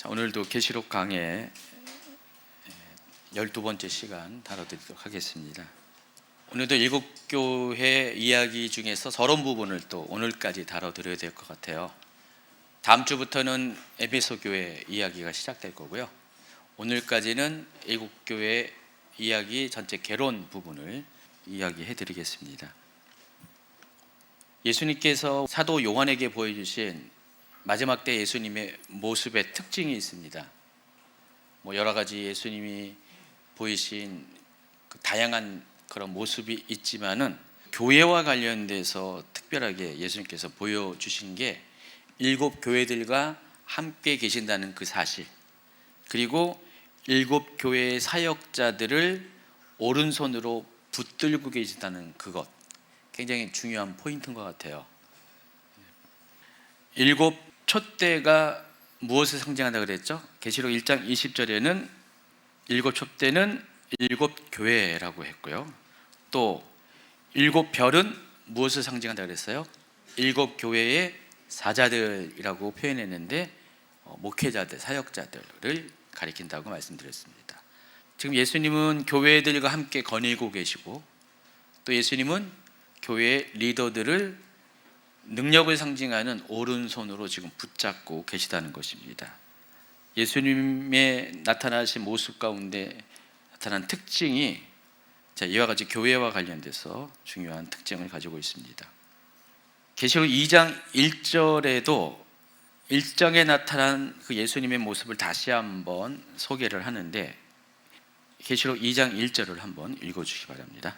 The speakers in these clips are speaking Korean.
오늘도 계시록 강의 12번째 시간 다뤄드리도록 하겠습니다. 오늘도 일곱 교회 이야기 중에서 서론 부분을 또 오늘까지 다뤄드려야 될 것 같아요. 다음 주부터는 에베소 교회 이야기가 시작될 거고요. 오늘까지는 일곱 교회 이야기 전체 개론 부분을 이야기해 드리겠습니다. 예수님께서 사도 요한에게 보여주신 마지막 때 예수님의 모습의 특징이 있습니다. 여러 가지 예수님이 보이신 그 다양한 그런 모습이 있지만은 교회와 관련돼서 특별하게 예수님께서 보여주신 게 일곱 교회들과 함께 계신다는 그 사실, 그리고 일곱 교회의 사역자들을 오른손으로 붙들고 계신다는 그것, 굉장히 중요한 포인트인 것 같아요. 일곱 촛대가 무엇을 상징한다 그랬죠? 계시록 1장 20절에는 일곱 촛대는 일곱 교회라고 했고요. 또 일곱 별은 무엇을 상징한다 그랬어요? 일곱 교회의 사자들이라고 표현했는데 목회자들, 사역자들을 가리킨다고 말씀드렸습니다. 지금 예수님은 교회들과 함께 거닐고 계시고, 또 예수님은 교회의 리더들을 능력을 상징하는 오른손으로 지금 붙잡고 계시다는 것입니다. 예수님의 나타나신 모습 가운데 나타난 특징이 이와 같이 교회와 관련돼서 중요한 특징을 가지고 있습니다. 계시록 2장 1절에도 1장에 나타난 그 예수님의 모습을 다시 한번 소개를 하는데, 계시록 2장 1절을 한번 읽어주시기 바랍니다.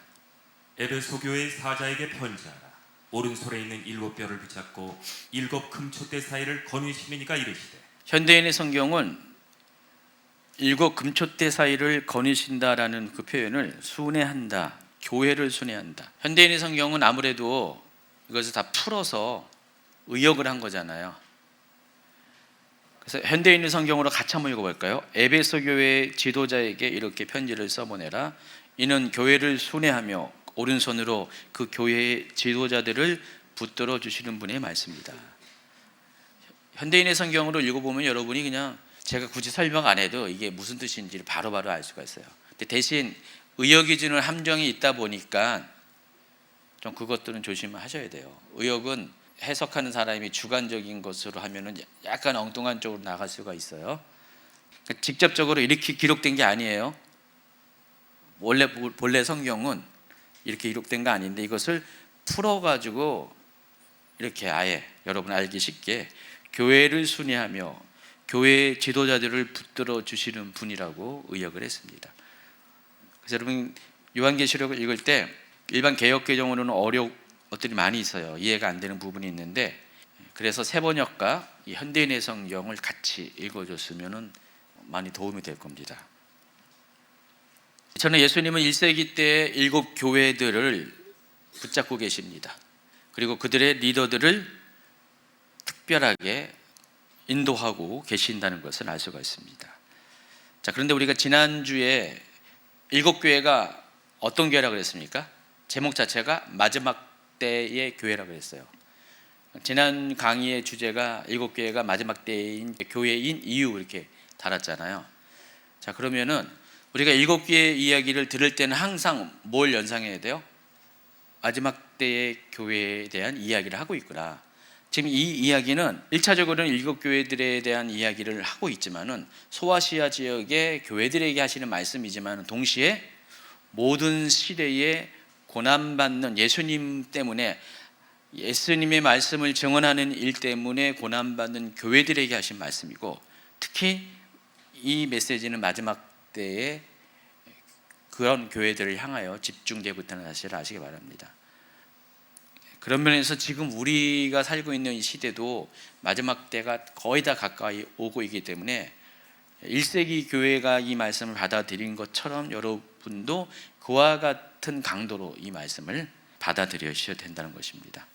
에베소 교회의 사자에게 편지하라. 오른손에 있는 일곱 별을 붙잡고 일곱 금촛대 사이를 거니시는 이가 이르시되. 현대인의 성경은 일곱 금촛대 사이를 거니신다라는 그 표현을 순회한다, 교회를 순회한다. 현대인의 성경은 아무래도 이것을 다 풀어서 의역을 한 거잖아요. 그래서 현대인의 성경으로 같이 한번 읽어볼까요? 에베소 교회 지도자에게 이렇게 편지를 써보내라. 이는 교회를 순회하며 오른손으로 그 교회의 지도자들을 붙들어 주시는 분의 말씀입니다. 현대인의 성경으로 읽어보면 여러분이 그냥 제가 굳이 설명 안 해도 이게 무슨 뜻인지를 바로바로 알 수가 있어요. 근데 대신 의역이 주는 함정이 있다 보니까 좀 그것들은 조심하셔야 돼요. 의역은 해석하는 사람이 주관적인 것으로 하면은 약간 엉뚱한 쪽으로 나갈 수가 있어요. 그러니까 직접적으로 이렇게 기록된 게 아니에요. 본래 성경은 이렇게 기록된 거 아닌데 이것을 풀어가지고 이렇게 아예 여러분 알기 쉽게 교회를 순회하며 교회의 지도자들을 붙들어 주시는 분이라고 의역을 했습니다. 그래서 여러분 요한계시록을 읽을 때 일반 개역개정으로는 어려운 것들이 많이 있어요. 이해가 안 되는 부분이 있는데, 그래서 새번역과 이 현대인의 성경을 같이 읽어줬으면 많이 도움이 될 겁니다. 저는 예수님은 1세기 때 일곱 교회들을 붙잡고 계십니다. 그리고 그들의 리더들을 특별하게 인도하고 계신다는 것을 알 수가 있습니다. 그런데 우리가 지난주에 일곱 교회가 어떤 교회라고 그랬습니까? 제목 자체가 마지막 때의 교회라고 했어요. 지난 강의의 주제가 일곱 교회가 마지막 때인 교회인 이유 이렇게 달았잖아요. 그러면은 우리가 일곱 개의 이야기를 들을 때는 항상 뭘 연상해야 돼요? 마지막 때의 교회에 대한 이야기를 하고 있구나. 지금 이 이야기는 1차적으로는 일곱 교회들에 대한 이야기를 하고 있지만은 소아시아 지역의 교회들에게 하시는 말씀이지만 동시에 모든 시대에 고난받는 예수님 때문에, 예수님의 말씀을 증언하는 일 때문에 고난받는 교회들에게 하신 말씀이고, 특히 이 메시지는 마지막 때에 그런 교회들을 향하여 집중되고 있다는 사실을 아시기 바랍니다. 그런 면에서 지금 우리가 살고 있는 이 시대도 마지막 때가 거의 다 가까이 오고 있기 때문에 1세기 교회가 이 말씀을 받아들인 것처럼 여러분도 그와 같은 강도로 이 말씀을 받아들여셔야 된다는 것입니다.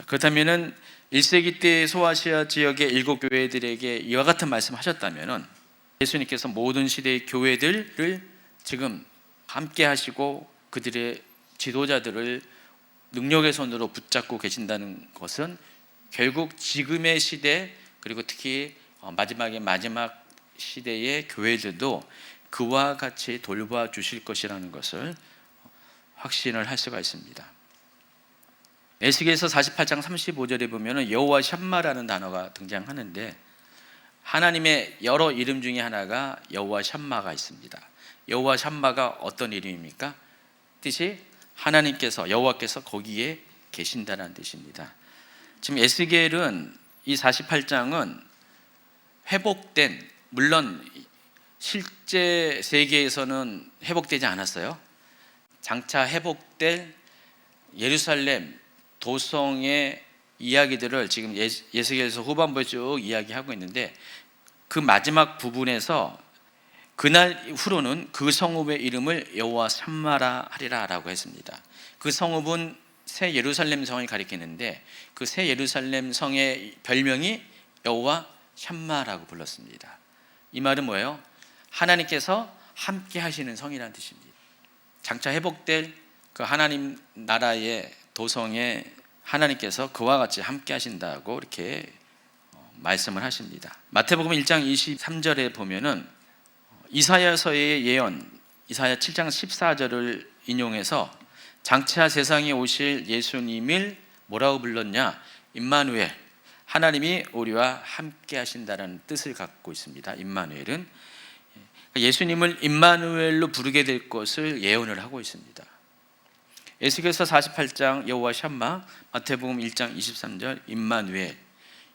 그렇다면 1세기 때 소아시아 지역의 일곱 교회들에게 이와 같은 말씀을 하셨다면 예수님께서 모든 시대의 교회들을 지금 함께 하시고 그들의 지도자들을 능력의 손으로 붙잡고 계신다는 것은 결국 지금의 시대, 그리고 특히 마지막 시대의 교회들도 그와 같이 돌봐 주실 것이라는 것을 확신을 할 수가 있습니다. 에스겔서 48장 35절에 보면 여호와 샴마라는 단어가 등장하는데 하나님의 여러 이름 중에 하나가 여호와 샴마가 있습니다. 여호와 샴마가 어떤 이름입니까? 뜻이 하나님께서, 여호와께서 거기에 계신다는 뜻입니다. 지금 에스겔은 이 48장은 회복된, 물론 실제 세계에서는 회복되지 않았어요. 장차 회복될 예루살렘 도성의 이야기들을 지금 에스겔서 후반부에 쭉 이야기하고 있는데, 그 마지막 부분에서 그날 후로는 그 성읍의 이름을 여호와 샴마라 하리라 라고 했습니다. 그 성읍은 새 예루살렘 성을 가리키는데 그 새 예루살렘 성의 별명이 여호와 샴마라고 불렀습니다. 이 말은 뭐예요? 하나님께서 함께 하시는 성이라는 뜻입니다. 장차 회복될 그 하나님 나라의 도성에 하나님께서 그와 같이 함께 하신다고 이렇게 말씀을 하십니다. 마태복음 1장 23절에 보면은 이사야서의 예언, 이사야 7장 14절을 인용해서 장차 세상에 오실 예수님을 뭐라고 불렀냐? 임마누엘, 하나님이 우리와 함께 하신다는 뜻을 갖고 있습니다. 임마누엘은 예수님을 임마누엘로 부르게 될 것을 예언을 하고 있습니다. 에스겔서 48장 여호와 샴마, 마태복음 1장 23절 임마누엘,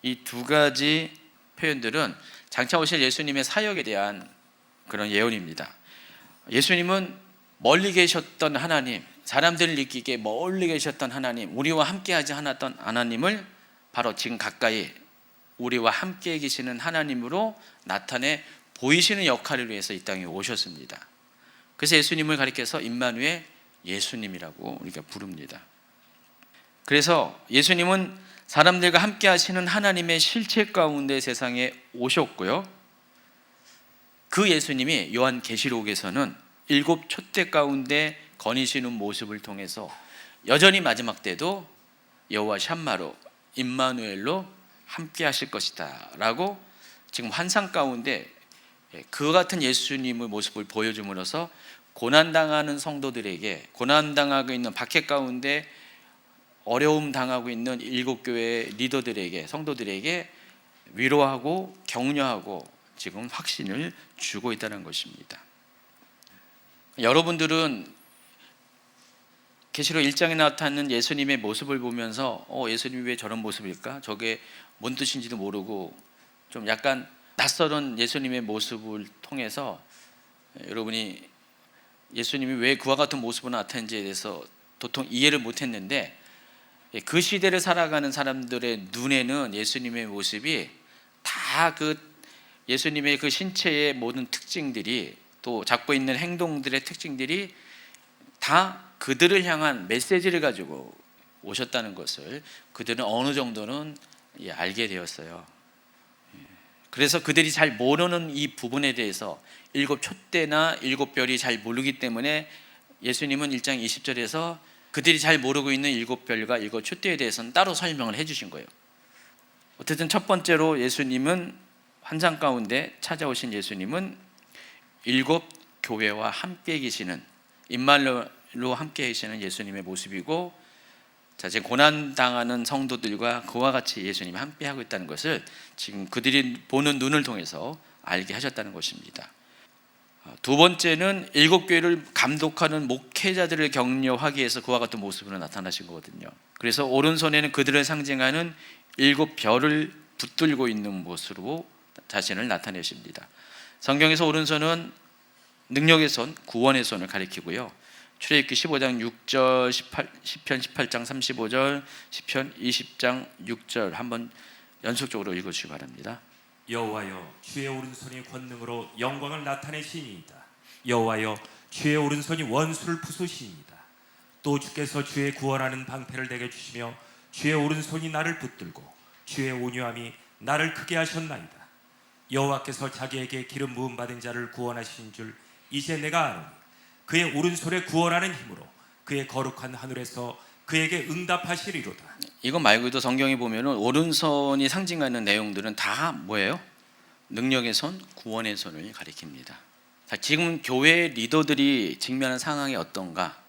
이 두 가지 표현들은 장차 오실 예수님의 사역에 대한 그런 예언입니다. 예수님은 멀리 계셨던 하나님, 사람들을 느끼게 멀리 계셨던 하나님, 우리와 함께하지 않았던 하나님을 바로 지금 가까이 우리와 함께 계시는 하나님으로 나타내 보이시는 역할을 위해서 이 땅에 오셨습니다. 그래서 예수님을 가리켜서 임마누엘, 예수님이라고 우리가 부릅니다. 그래서 예수님은 사람들과 함께 하시는 하나님의 실체 가운데 세상에 오셨고요. 그 예수님이 요한계시록에서는 7 촛대 가운데 거니시는 모습을 통해서 여전히 마지막 때도 여호와 샴마로, 임마누엘로 함께 하실 것이다 라고 지금 환상 가운데 그 같은 예수님의 모습을 보여줌으로써 고난당하는 성도들에게, 고난당하고 있는 박해 가운데 어려움 당하고 있는 7교회 리더들에게, 성도들에게 위로하고 격려하고 지금 확신을 주고 있다는 것입니다. 여러분들은 계시록 1장에 나타나는 예수님의 모습을 보면서 예수님이 왜 저런 모습일까? 저게 뭔 뜻인지도 모르고 좀 약간 낯설은 예수님의 모습을 통해서 여러분이 예수님이 왜 그와 같은 모습으로 나타난지에 대해서 도통 이해를 못했는데, 그 시대를 살아가는 사람들의 눈에는 예수님의 모습이 다 그 예수님의 그 신체의 모든 특징들이, 또 갖고 있는 행동들의 특징들이 다 그들을 향한 메시지를 가지고 오셨다는 것을 그들은 어느 정도는 알게 되었어요. 그래서 그들이 잘 모르는 이 부분에 대해서 7 촛대나 7 별이 잘 모르기 때문에 예수님은 1장 20절에서 그들이 잘 모르고 있는 7 별과 7 촛대에 대해서는 따로 설명을 해주신 거예요. 어쨌든 첫 번째로 예수님은 환상 가운데 찾아오신 예수님은 7 교회와 함께 계시는, 임마누엘로 함께 계시는 예수님의 모습이고, 자, 지금 고난당하는 성도들과 그와 같이 예수님이 함께하고 있다는 것을 지금 그들이 보는 눈을 통해서 알게 하셨다는 것입니다. 두 번째는 7 교회를 감독하는 목회자들을 격려하기 위해서 그와 같은 모습으로 나타나신 거거든요. 그래서 오른손에는 그들을 상징하는 7 별을 붙들고 있는 모습으로 자신을 나타내십니다. 성경에서 오른손은 능력의 손, 구원의 손을 가리키고요. 출애굽기 15장 6절, 시편 18장 35절, 시편 20장 6절 한번 연속적으로 읽어주시기 바랍니다. 여호와여, 주의 오른손이 권능으로 영광을 나타내시니이다. 여호와여, 주의 오른손이 원수를 부수시니이다. 또 주께서 주의 구원하는 방패를 내게 주시며 주의 오른손이 나를 붙들고 주의 온유함이 나를 크게 하셨나이다. 여호와께서 자기에게 기름 부음 받은 자를 구원하신 줄 이제 내가 아노니 그의 오른손에 구원하는 힘으로 그의 거룩한 하늘에서 그에게 응답하시리로다. 이거 말고도 성경에 보면 오른손이 상징하는 내용들은 다 뭐예요? 능력의 손, 구원의 손을 가리킵니다. 자, 지금 교회 리더들이 직면한 상황이 어떤가?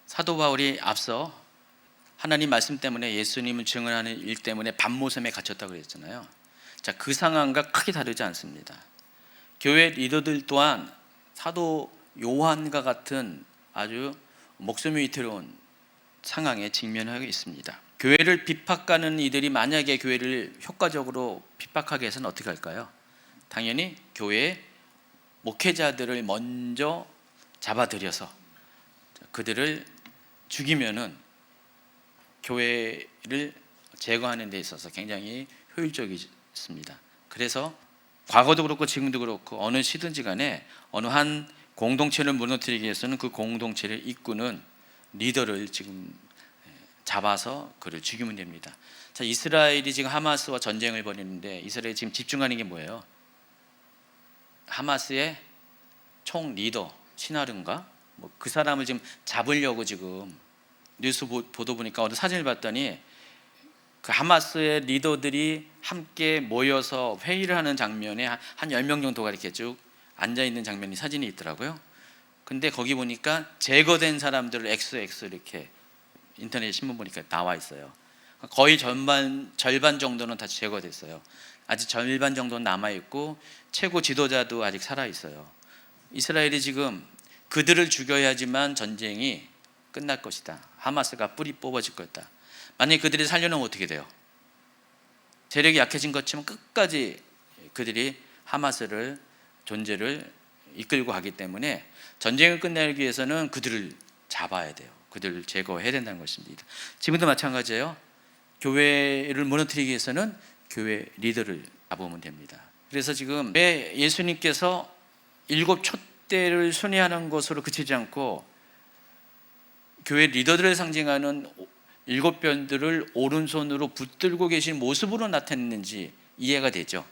사도 바울이 앞서 하나님 말씀 때문에 예수님을 증언하는 일 때문에 밤모섬에 갇혔다고 그랬잖아요. 자, 그 상황과 크게 다르지 않습니다. 교회 리더들 또한 사도 요한과 같은 아주 목숨이 위태로운 상황에 직면하고 있습니다. 교회를 비판하는 이들이 만약에 교회를 효과적으로 비판하게 해서는 어떻게 할까요? 당연히 교회 목회자들을 먼저 잡아들여서 그들을 죽이면은 교회를 제거하는 데 있어서 굉장히 효율적이습니다. 그래서 과거도 그렇고 지금도 그렇고 어느 시든지 간에 어느 한 공동체를 무너뜨리기 위해서는 그 공동체를 이끄는 리더를 지금 잡아서 그를 죽이면 됩니다. 자, 이스라엘이 지금 하마스와 전쟁을 벌이는데 이스라엘이 지금 집중하는 게 뭐예요? 하마스의 총 리더 시나른가? 뭐 그 사람을 지금 잡으려고 지금 뉴스 보도 보니까 어느 사진을 봤더니 그 하마스의 리더들이 함께 모여서 회의를 하는 장면에 한 10명 정도가 이렇게 쭉 앉아있는 장면이 사진이 있더라고요. 근데 거기 보니까 제거된 사람들을 XX 이렇게 인터넷 신문 보니까 나와 있어요. 거의 절반 정도는 다 제거됐어요. 아직 절반 정도는 남아있고 최고 지도자도 아직 살아있어요. 이스라엘이 지금 그들을 죽여야지만 전쟁이 끝날 것이다. 하마스가 뿌리 뽑아질 거다. 만약에 그들이 살려놓으면 어떻게 돼요? 세력이 약해진 것처럼 끝까지 그들이 하마스를 존재를 이끌고 가기 때문에 전쟁을 끝내기 위해서는 그들을 잡아야 돼요. 그들을 제거해야 된다는 것입니다. 지금도 마찬가지예요. 교회를 무너뜨리기 위해서는 교회 리더를 잡으면 됩니다. 그래서 지금 왜 예수님께서 7 촛대를 순회하는 것으로 그치지 않고 교회 리더들을 상징하는 7 별들을 오른손으로 붙들고 계신 모습으로 나타냈는지 이해가 되죠.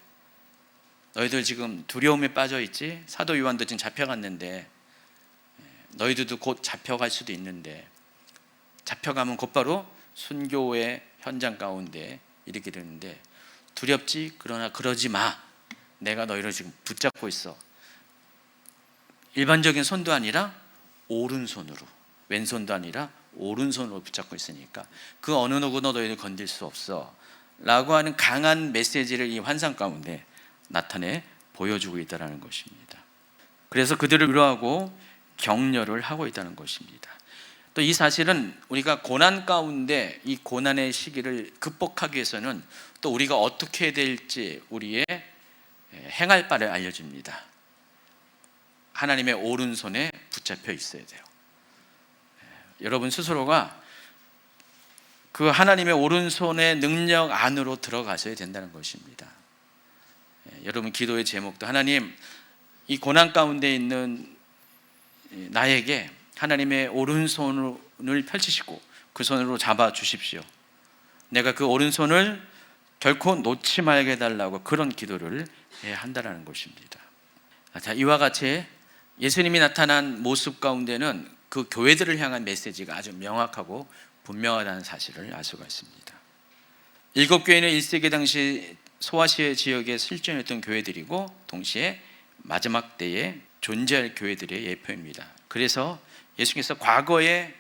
너희들 지금 두려움에 빠져 있지? 사도 요한도 지금 잡혀갔는데 너희들도 곧 잡혀갈 수도 있는데 잡혀가면 곧바로 순교의 현장 가운데 이렇게 되는데 두렵지? 그러나 그러지 마. 내가 너희를 지금 붙잡고 있어. 일반적인 손도 아니라 오른손으로, 왼손도 아니라 오른손으로 붙잡고 있으니까 그 어느 누구도 너희를 건들 수 없어 라고 하는 강한 메시지를 이 환상 가운데 나타내 보여주고 있다는 것입니다. 그래서 그들을 위로하고 격려를 하고 있다는 것입니다. 또 이 사실은 우리가 고난 가운데 이 고난의 시기를 극복하기 위해서는 또 우리가 어떻게 해야 될지 우리의 행할 바를 알려줍니다. 하나님의 오른손에 붙잡혀 있어야 돼요. 여러분 스스로가 그 하나님의 오른손의 능력 안으로 들어가셔야 된다는 것입니다. 여러분 기도의 제목도 하나님 이 고난 가운데 있는 나에게 하나님의 오른손을 펼치시고 그 손으로 잡아 주십시오. 내가 그 오른손을 결코 놓지 말게 해달라고 그런 기도를 해야 한다는 것입니다. 자, 이와 같이 예수님이 나타난 모습 가운데는 그 교회들을 향한 메시지가 아주 명확하고 분명하다는 사실을 알 수가 있습니다. 7 교회는 1세기 당시 소아시아 지역에 실존했던 교회들이고 동시에 마지막 때에 존재할 교회들의 예표입니다. 그래서 예수님께서 과거에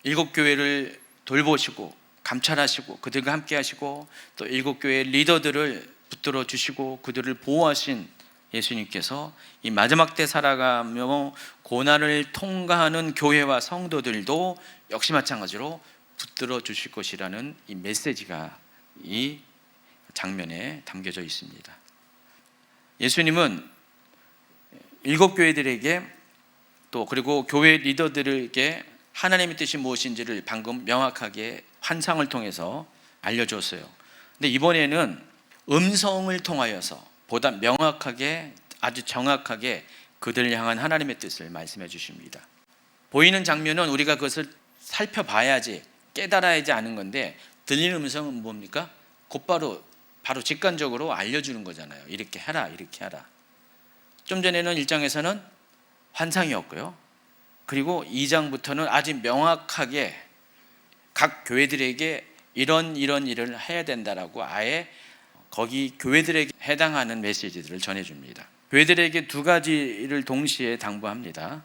7 교회를 돌보시고 감찰하시고 그들과 함께 하시고 또 7 교회의 리더들을 붙들어 주시고 그들을 보호하신 예수님께서 이 마지막 때 살아가며 고난을 통과하는 교회와 성도들도 역시 마찬가지로 붙들어 주실 것이라는 이 메시지가 이 장면에 담겨져 있습니다. 예수님은 7 교회들에게 또 그리고 교회 리더들에게 하나님의 뜻이 무엇인지를 방금 명확하게 환상을 통해서 알려줬어요. 근데 이번에는 음성을 통하여서 보다 명확하게 아주 정확하게 그들을 향한 하나님의 뜻을 말씀해 주십니다. 보이는 장면은 우리가 그것을 살펴봐야지 깨달아야지 아는 건데 들리는 음성은 뭡니까? 곧바로 바로 직관적으로 알려주는 거잖아요. 이렇게 해라 이렇게 하라. 좀 전에는 1장에서는 환상이었고요. 그리고 2장부터는 아주 명확하게 각 교회들에게 이런 일을 해야 된다라고 아예 거기 교회들에게 해당하는 메시지들을 전해줍니다. 교회들에게 두 가지를 동시에 당부합니다.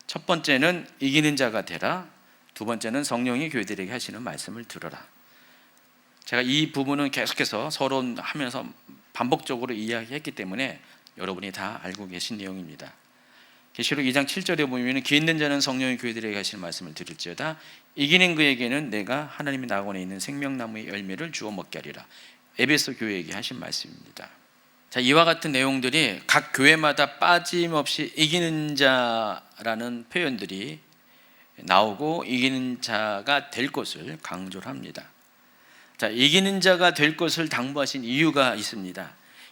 첫 번째는 이기는 자가 되라. 두 번째는 성령이 교회들에게 하시는 말씀을 들어라. 제가 이 부분은 계속해서 서론하면서 반복적으로 이야기했기 때문에 여러분이 다 알고 계신 내용입니다. 계시록 2장 7절에 보면 기 있는 자는 성령이 교회들에게 하시는 말씀을 들을지어다. 이기는 그에게는 내가 하나님의 낙원에 있는 생명나무의 열매를 주어 먹게 하리라. 에베소 교회에게 하신 말씀입니다. 자, 이와 같은 내용들이 각 교회마다 빠짐없이 이기는 자라는 표현들이 나오고 이기는 자가 될 것을 강조를 합니다. 자, 이기는 자가 될 것을 당부하신 이유가 있습니다.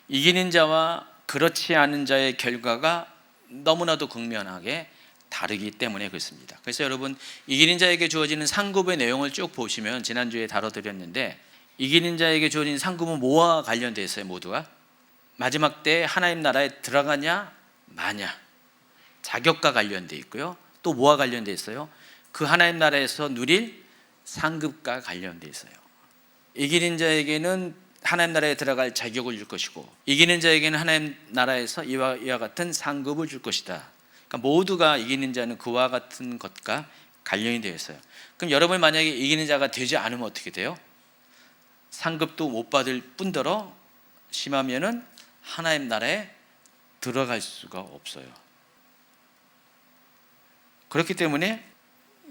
이기는 자와 그렇지 않은 자의 결과가 너무나도 극명하게 다르기 때문에 그렇습니다. 그래서 여러분, 이기는 자에게 주어지는 상급의 내용을 쭉 보시면 지난주에 다뤄드렸는데, 이기는 자에게 주어진 상급은 뭐와 관련되어 있어요? 모두가 마지막 때 하나님 나라에 들어가냐 마냐, 자격과 관련되어 있고요. 또 뭐와 관련되어 있어요? 그 하나님 나라에서 누릴 상급과 관련되어 있어요. 이기는 자에게는 하나님 나라에 들어갈 자격을 줄 것이고, 이기는 자에게는 하나님 나라에서 이와 같은 상급을 줄 것이다. 그러니까 모두가, 이기는 자는 그와 같은 것과 관련이 되어 있어요. 그럼 여러분이 만약에 이기는 자가 되지 않으면 어떻게 돼요? 상급도 못 받을 뿐더러 심하면은 하나님 나라에 들어갈 수가 없어요. 그렇기 때문에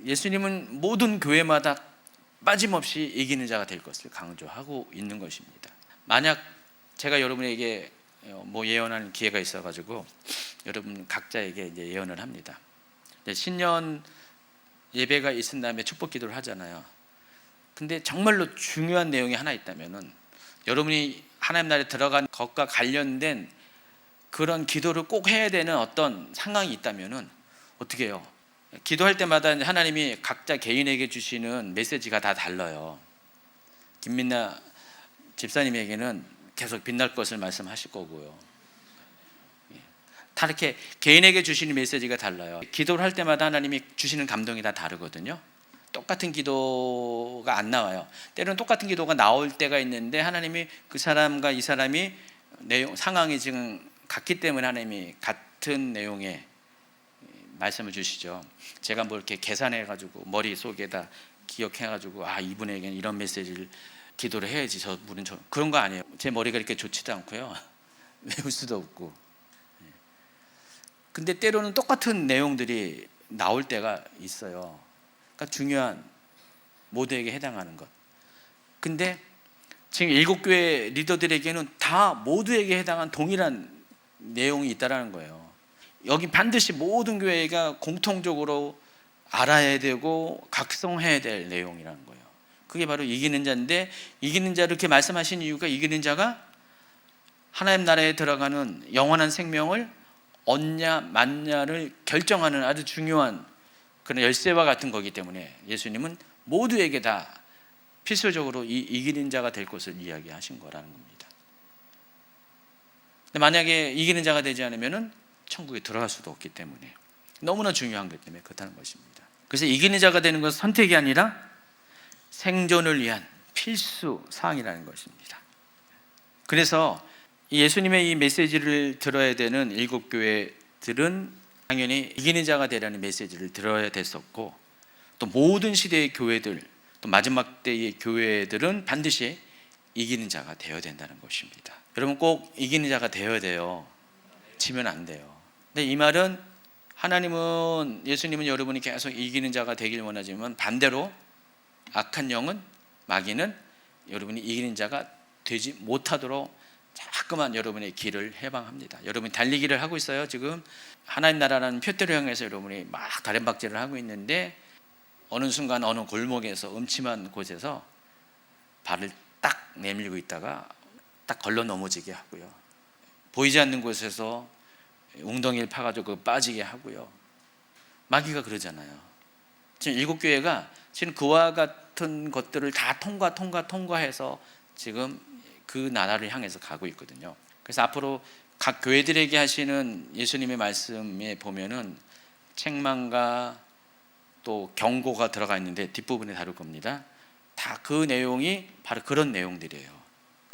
예수님은 모든 교회마다 빠짐없이 이기는 자가 될 것을 강조하고 있는 것입니다. 만약 제가 여러분에게 예언하는 기회가 있어가지고 여러분 각자에게 이제 예언을 합니다. 신년 예배가 있은 다음에 축복 기도를 하잖아요. 근데 정말로 중요한 내용이 하나 있다면은, 여러분이 하나님 나라에 들어간 것과 관련된 그런 기도를 꼭 해야 되는 어떤 상황이 있다면은 어떻게 해요? 기도할 때마다 하나님이 각자 개인에게 주시는 메시지가 다 달라요. 김민나 집사님에게는 계속 빛날 것을 말씀하실 거고요. 다 이렇게 개인에게 주시는 메시지가 달라요. 기도를 할 때마다 하나님이 주시는 감동이 다 다르거든요. 똑같은 기도가 안 나와요. 때로는 똑같은 기도가 나올 때가 있는데, 하나님이 그 사람과 이 사람이 상황이 지금 같기 때문에 하나님이 같은 내용의 말씀을 주시죠. 제가 뭐 이렇게 계산해가지고 머릿속에다 기억해가지고 이분에게는 이런 메시지를 기도를 해야지, 저분은 그런 거 아니에요. 제 머리가 이렇게 좋지도 않고요. 외울 수도 없고. 근데 때로는 똑같은 내용들이 나올 때가 있어요. 그러니까 중요한, 모두에게 해당하는 것. 근데 지금 7교회 리더들에게는 다 모두에게 해당한 동일한 내용이 있다는 거예요. 여기 반드시 모든 교회가 공통적으로 알아야 되고 각성해야 될 내용이라는 거예요. 그게 바로 이기는 자인데, 이기는 자를 이렇게 말씀하신 이유가, 이기는 자가 하나님 나라에 들어가는 영원한 생명을 얻냐 맞냐를 결정하는 아주 중요한 그런 열쇠와 같은 거기 때문에 예수님은 모두에게 다 필수적으로 이기는 자가 될 것을 이야기하신 거라는 겁니다. 근데 만약에 이기는 자가 되지 않으면 천국에 들어갈 수도 없기 때문에, 너무나 중요한 것 때문에 그렇다는 것입니다. 그래서 이기는 자가 되는 것은 선택이 아니라 생존을 위한 필수 사항이라는 것입니다. 그래서 예수님의 이 메시지를 들어야 되는 7교회들은 당연히 이기는 자가 되라는 메시지를 들어야 됐었고, 또 모든 시대의 교회들, 또 마지막 때의 교회들은 반드시 이기는 자가 되어야 된다는 것입니다. 여러분, 꼭 이기는 자가 되어야 돼요. 지면 안 돼요. 근데 이 말은, 하나님은, 예수님은 여러분이 계속 이기는 자가 되길 원하지만, 반대로 악한 영은, 마귀는 여러분이 이기는 자가 되지 못하도록 자꾸만 여러분의 길을 해방합니다. 여러분이 달리기를 하고 있어요. 지금 하나님 나라라는 표대로 향해서 여러분이 막 다림박질을 하고 있는데, 어느 순간 어느 골목에서, 음침한 곳에서 발을 딱 내밀고 있다가 딱 걸러 넘어지게 하고요. 보이지 않는 곳에서 웅덩이를 파가지고 빠지게 하고요. 마귀가 그러잖아요. 지금 7교회가 지금 그와 같은 것들을 다 통과해서 지금 그 나라를 향해서 가고 있거든요. 그래서 앞으로 각 교회들에게 하시는 예수님의 말씀에 보면은 책망과 또 경고가 들어가 있는데, 뒷부분에 다룰 겁니다. 다 그 내용이 바로 그런 내용들이에요.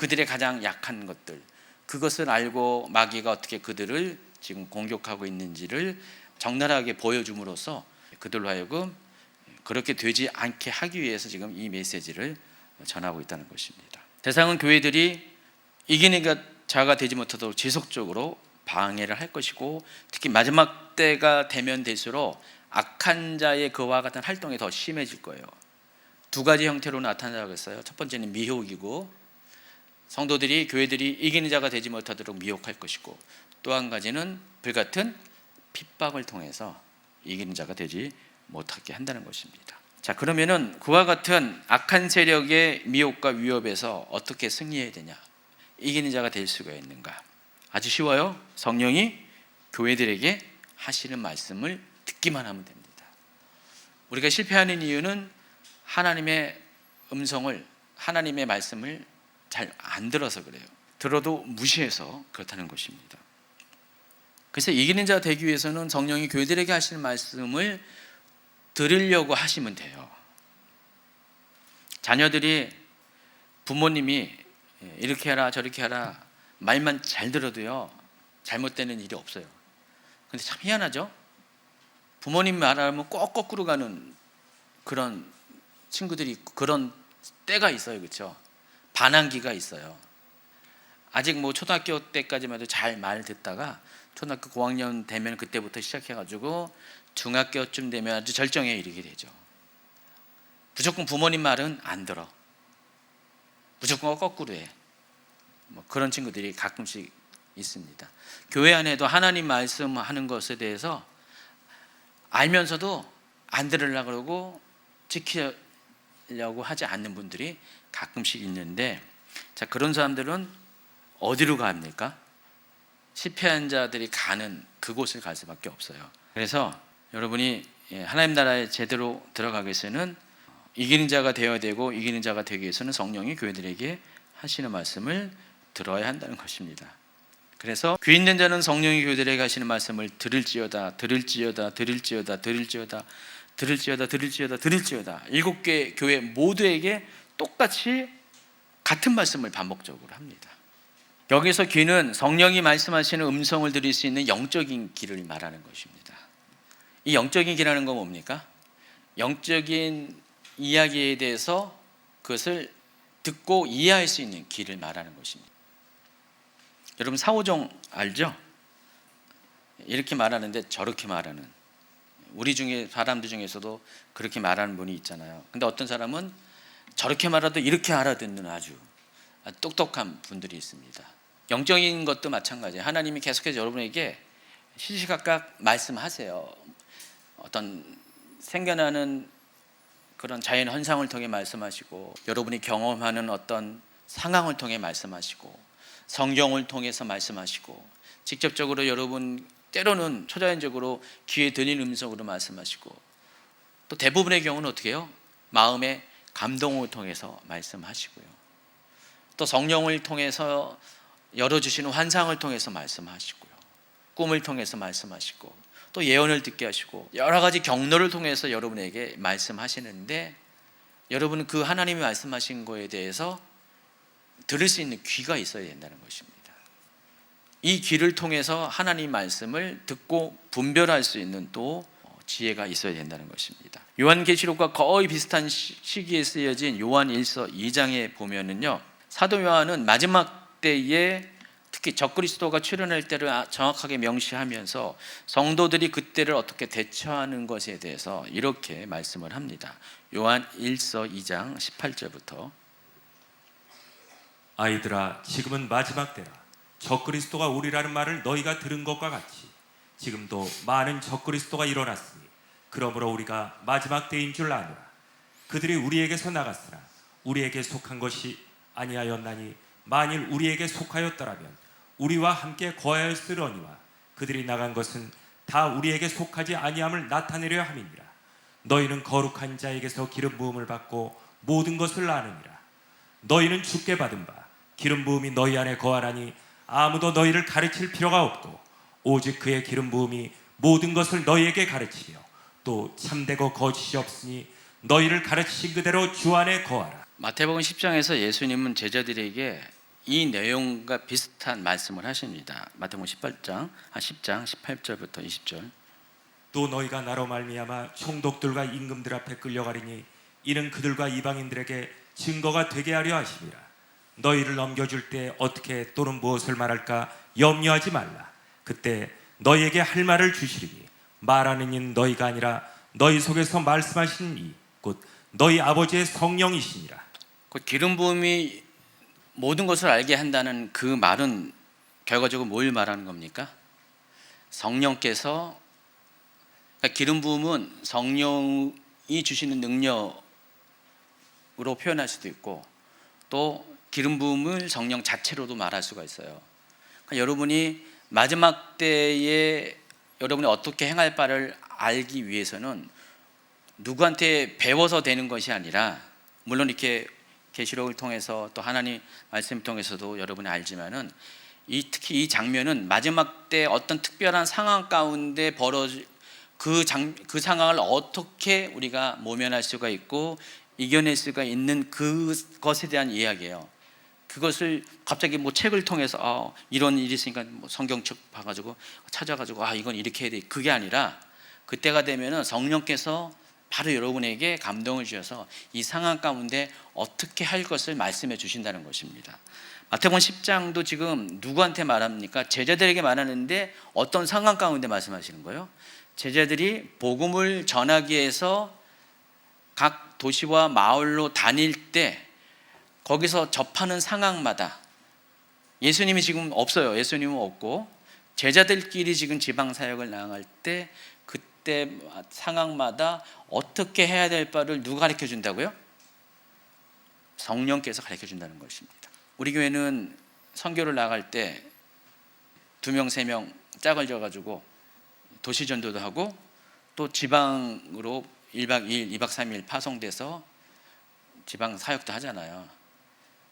그들의 가장 약한 것들, 그것을 알고 마귀가 어떻게 그들을 지금 공격하고 있는지를 적나라하게 보여줌으로써 그들로 하여금 그렇게 되지 않게 하기 위해서 지금 이 메시지를 전하고 있다는 것입니다. 세상은 교회들이 이기는 자가 되지 못하도록 지속적으로 방해를 할 것이고, 특히 마지막 때가 되면 될수록 악한 자의 그와 같은 활동이 더 심해질 거예요. 두 가지 형태로 나타나고 있어요. 첫 번째는 미혹이고, 성도들이 교회들이 이기는 자가 되지 못하도록 미혹할 것이고, 또 한 가지는 불같은 핍박을 통해서 이기는 자가 되지 못하게 한다는 것입니다. 자, 그러면은 그와 같은 악한 세력의 미혹과 위협에서 어떻게 승리해야 되냐, 이기는 자가 될 수가 있는가? 아주 쉬워요. 성령이 교회들에게 하시는 말씀을 듣기만 하면 됩니다. 우리가 실패하는 이유는 하나님의 음성을, 하나님의 말씀을 잘 안 들어서 그래요. 들어도 무시해서 그렇다는 것입니다. 그래서 이기는 자 되기 위해서는 성령이 교회들에게 하시는 말씀을 들으려고 하시면 돼요. 자녀들이 부모님이 이렇게 하라 저렇게 하라 말만 잘 들어도요, 잘못되는 일이 없어요. 근데 참 희한하죠? 부모님 말하면 꼭 거꾸로 가는 그런 친구들이 있고, 그런 때가 있어요. 그렇죠? 반항기가 있어요. 아직 뭐 초등학교 때까지만 해도 잘 말 듣다가 초등학교 고학년 되면 그때부터 시작해가지고 중학교쯤 되면 아주 절정에 이르게 되죠. 무조건 부모님 말은 안 들어. 무조건 거꾸로 해. 뭐 그런 친구들이 가끔씩 있습니다. 교회 안에도 하나님 말씀하는 것에 대해서 알면서도 안 들으려고 그러고 지키려고 하지 않는 분들이 가끔씩 있는데, 자, 그런 사람들은 어디로 갑니까? 실패한 자들이 가는 그곳을 갈 수밖에 없어요. 그래서 여러분이 하나님 나라에 제대로 들어가기 위해서는 이기는 자가 되어야 되고, 이기는 자가 되기 위해서는 성령이 교회들에게 하시는 말씀을 들어야 한다는 것입니다. 그래서 귀 있는 자는 성령이 교회들에게 하시는 말씀을 들을지어다, 들을지어다, 들을지어다, 들을지어다, 들을지어다, 들을지어다, 들을지어다. 7개 교회 모두에게 똑같이 같은 말씀을 반복적으로 합니다. 여기서 귀는 성령이 말씀하시는 음성을 들을 수 있는 영적인 귀를 말하는 것입니다. 이 영적인 귀라는 건 뭡니까? 영적인 이야기에 대해서 그것을 듣고 이해할 수 있는 귀를 말하는 것입니다. 여러분 사오정 알죠? 이렇게 말하는데 저렇게 말하는, 우리 중에 사람들 중에서도 그렇게 말하는 분이 있잖아요. 근데 어떤 사람은 저렇게 말해도 이렇게 알아듣는 아주 똑똑한 분들이 있습니다. 영적인 것도 마찬가지예요. 하나님이 계속해서 여러분에게 시시각각 말씀하세요. 어떤 생겨나는 그런 자연 현상을 통해 말씀하시고, 여러분이 경험하는 어떤 상황을 통해 말씀하시고, 성경을 통해서 말씀하시고, 직접적으로 여러분 때로는 초자연적으로 귀에 들리는 음성으로 말씀하시고, 또 대부분의 경우는 어떻게 해요? 마음의 감동을 통해서 말씀하시고요. 또 성령을 통해서 열어주시는 환상을 통해서 말씀하시고요. 꿈을 통해서 말씀하시고, 또 예언을 듣게 하시고, 여러 가지 경로를 통해서 여러분에게 말씀하시는데, 여러분은 그 하나님이 말씀하신 거에 대해서 들을 수 있는 귀가 있어야 된다는 것입니다. 이 귀를 통해서 하나님 말씀을 듣고 분별할 수 있는 또 지혜가 있어야 된다는 것입니다. 요한계시록과 거의 비슷한 시기에 쓰여진 요한 1서 2장에 보면은요, 사도 요한은 마지막 때에 특히 적그리스도가 출현할 때를 정확하게 명시하면서 성도들이 그때를 어떻게 대처하는 것에 대해서 이렇게 말씀을 합니다. 요한 1서 2장 18절부터 아이들아, 지금은 마지막 때라. 적그리스도가 오리라는 말을 너희가 들은 것과 같이 지금도 많은 적그리스도가 일어났으니 그러므로 우리가 마지막 때인 줄 아노라. 그들이 우리에게서 나갔으나 우리에게 속한 것이 아니하였나니 만일 우리에게 속하였더라면 우리와 함께 거하였으려니와 그들이 나간 것은 다 우리에게 속하지 아니함을 나타내려 함이니라. 너희는 거룩한 자에게서 기름 부음을 받고 모든 것을 아느니라. 너희는 주께 받은 바 기름 부음이 너희 안에 거하나니 아무도 너희를 가르칠 필요가 없고 오직 그의 기름 부음이 모든 것을 너희에게 가르치며 또 참되고 거짓이 없으니 너희를 가르치신 그대로 주 안에 거하라. 마태복음 10장에서 예수님은 제자들에게 이 내용과 비슷한 말씀을 하십니다. 마태복음 18장 10장 18절부터 20절. 또 너희가 나로 말미암아 총독들과 임금들 앞에 끌려가리니 이는 그들과 이방인들에게 증거가 되게 하려 하심이라. 너희를 넘겨줄 때 어떻게 또는 무엇을 말할까 염려하지 말라. 그때 너희에게 할 말을 주시리니 말하는 이는 너희가 아니라 너희 속에서 말씀하시는 이 곧 너희 아버지의 성령이시니라. 그 기름 부음이 모든 것을 알게 한다는 그 말은 결과적으로 뭘 말하는 겁니까? 성령께서, 그러니까 기름 부음은 성령이 주시는 능력으로 표현할 수도 있고, 또 기름 부음을 성령 자체로도 말할 수가 있어요. 그러니까 여러분이 마지막 때에 여러분이 어떻게 행할 바를 알기 위해서는 누구한테 배워서 되는 것이 아니라, 물론 이렇게 계시록을 통해서 또 하나님 말씀을 통해서도 여러분이 알지만은 특히 이 장면은 마지막 때 어떤 특별한 상황 가운데 벌어질 그 상황을 어떻게 우리가 모면할 수가 있고 이겨낼 수가 있는 그것에 대한 이야기예요. 그것을 갑자기 뭐 책을 통해서 이런 일이 있으니까 뭐 성경책 봐가지고 찾아가지고 이건 이렇게 해야 돼, 그게 아니라 그때가 되면은 성령께서 바로 여러분에게 감동을 주셔서 이 상황 가운데 어떻게 할 것을 말씀해 주신다는 것입니다. 마태복음 10장도 지금 누구한테 말합니까? 제자들에게 말하는데 어떤 상황 가운데 말씀하시는 거예요? 제자들이 복음을 전하기 위해서 각 도시와 마을로 다닐 때 거기서 접하는 상황마다, 예수님이 지금 없어요. 예수님은 없고 제자들끼리 지금 지방 사역을 나아갈 때 그때 상황마다 어떻게 해야 될 바를 누가 가르쳐 준다고요? 성령께서 가르쳐 준다는 것입니다. 우리 교회는 선교를 나갈 때 2명 3명 짝을 져가지고 도시 전도도 하고 또 지방으로 1박 2일 2박 3일 파송돼서 지방 사역도 하잖아요.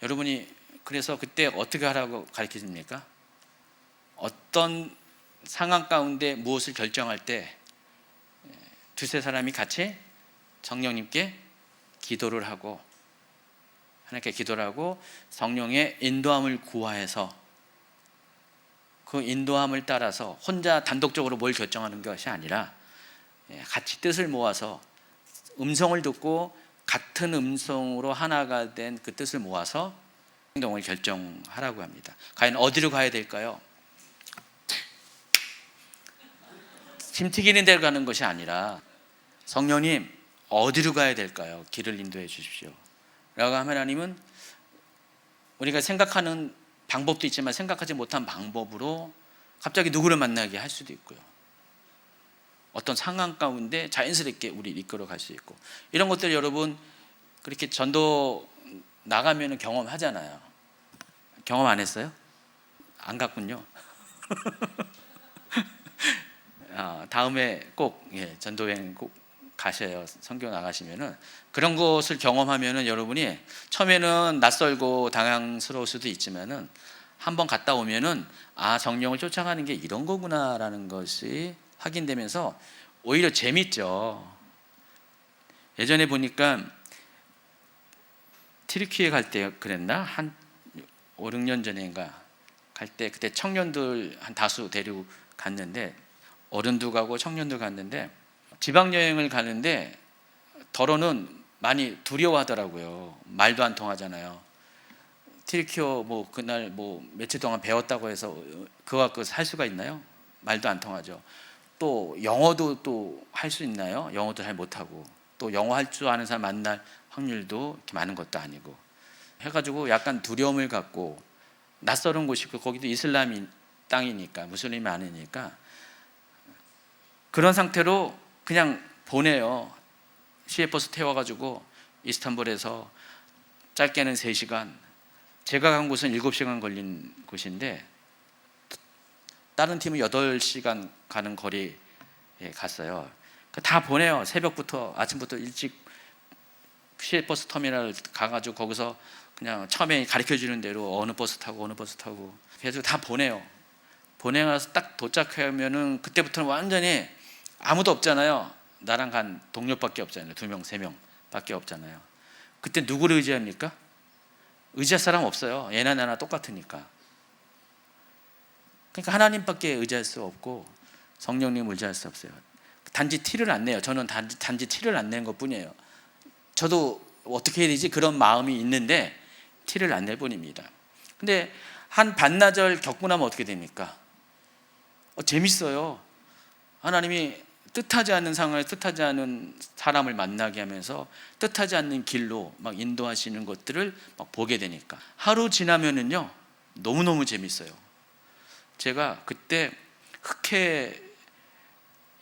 여러분이 그래서 그때 어떻게 하라고 가르쳐 줍니까? 어떤 상황 가운데 무엇을 결정할 때 2-3 사람이 같이 성령님께 기도를 하고, 하나님께 기도를 하고 성령의 인도함을 구하여서 그 인도함을 따라서 혼자 단독적으로 뭘 결정하는 것이 아니라 같이 뜻을 모아서 음성을 듣고 같은 음성으로 하나가 된 그 뜻을 모아서 행동을 결정하라고 합니다. 과연 어디로 가야 될까요? 침 튀기는 데로 가는 것이 아니라 성령님 어디로 가야 될까요? 길을 인도해 주십시오 라고 하면 하나님은 우리가 생각하는 방법도 있지만 생각하지 못한 방법으로 갑자기 누구를 만나게 할 수도 있고요, 어떤 상황 가운데 자연스럽게 우리 이끌어 갈 수 있고, 이런 것들 여러분 그렇게 전도 나가면 경험하잖아요. 경험 안 했어요? 안 갔군요. 다음에 꼭 전도여행 꼭 가셔요. 선교 나가시면은 그런 것을 경험하면은 여러분이 처음에는 낯설고 당황스러울 수도 있지만은 한번 갔다 오면은 성령을 쫓아가는 게 이런 거구나라는 것이 확인되면서 오히려 재밌죠. 예전에 보니까 튀르키예 갈 때 그랬나? 한 5-6년 전인가 갈 때 그때 청년들 한 다수 데리고 갔는데, 어른도 가고 청년도 갔는데 지방 여행을 가는데 더러는 많이 두려워하더라고요. 말도 안 통하잖아요. 튀르키어 뭐 그날 뭐 며칠 동안 배웠다고 해서 그거 갖고 살 수가 있나요? 말도 안 통하죠. 또 영어도 또 할 수 있나요? 영어도 잘 못하고, 또 영어 할 줄 아는 사람 만날 확률도 이렇게 많은 것도 아니고 해가지고 약간 두려움을 갖고, 낯설은 곳이고 거기도 이슬람 땅이니까 무슬림이 많으니까 그런 상태로 그냥 보내요. 시외버스 태워가지고 이스탄불에서 짧게는 3시간, 제가 간 곳은 7시간 걸린 곳인데 다른 팀은 8시간 가는 거리에 갔어요. 다 보내요. 새벽부터 아침부터 일찍 시외버스 터미널 가가지고 거기서 그냥 처음에 가르쳐주는 대로 어느 버스 타고 그래서 다 보내요. 보내서 딱 도착하면은 그때부터는 완전히 아무도 없잖아요. 나랑 간 동료밖에 없잖아요. 2명 3명 밖에 없잖아요. 그때 누구를 의지합니까? 의지할 사람 없어요. 얘나 나나 똑같으니까. 그러니까 하나님밖에 의지할 수 없고 성령님 의지할 수 없어요. 단지 티를 안 내요. 저는 단지 티를 안 내는 것뿐이에요. 저도 어떻게 해야 되지? 그런 마음이 있는데 티를 안 낼 뿐입니다. 근데 한 반나절 겪고 나면 어떻게 됩니까? 재밌어요. 하나님이 뜻하지 않는 상황에 뜻하지 않은 사람을 만나게 하면서 뜻하지 않는 길로 막 인도하시는 것들을 막 보게 되니까 하루 지나면은요 너무너무 재밌어요. 제가 그때 흑해,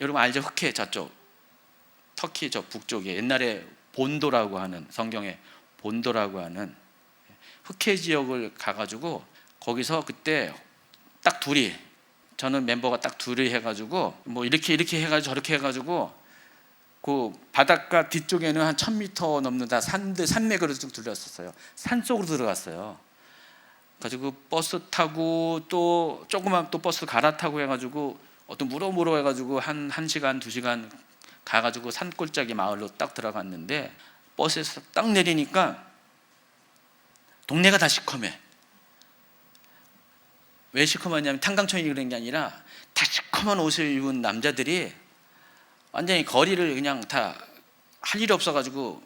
여러분 알죠? 흑해 저쪽 터키 저 북쪽에 옛날에 본도라고 하는, 성경에 본도라고 하는 흑해 지역을 가가지고 거기서 그때 딱 둘이, 저는 멤버가 딱 둘이 해가지고 뭐 이렇게 해가지고 저렇게 해가지고 그 바닷가 뒤쪽에는 한 1000m 넘는 다 산맥으로 쭉 둘렀었어요. 산 속으로 들어갔어요. 가지고 버스 타고 또 조그만 또 버스 갈아타고 해가지고 어떤 무로무로 해가지고 한 1시간 2시간 가가지고 산골짜기 마을로 딱 들어갔는데 버스에서 딱 내리니까 동네가 다 시커매. 왜 시커멓냐면 탄광촌이 그런 게 아니라 다 시커먼 옷을 입은 남자들이 완전히 거리를 그냥 다 할 일이 없어가지고,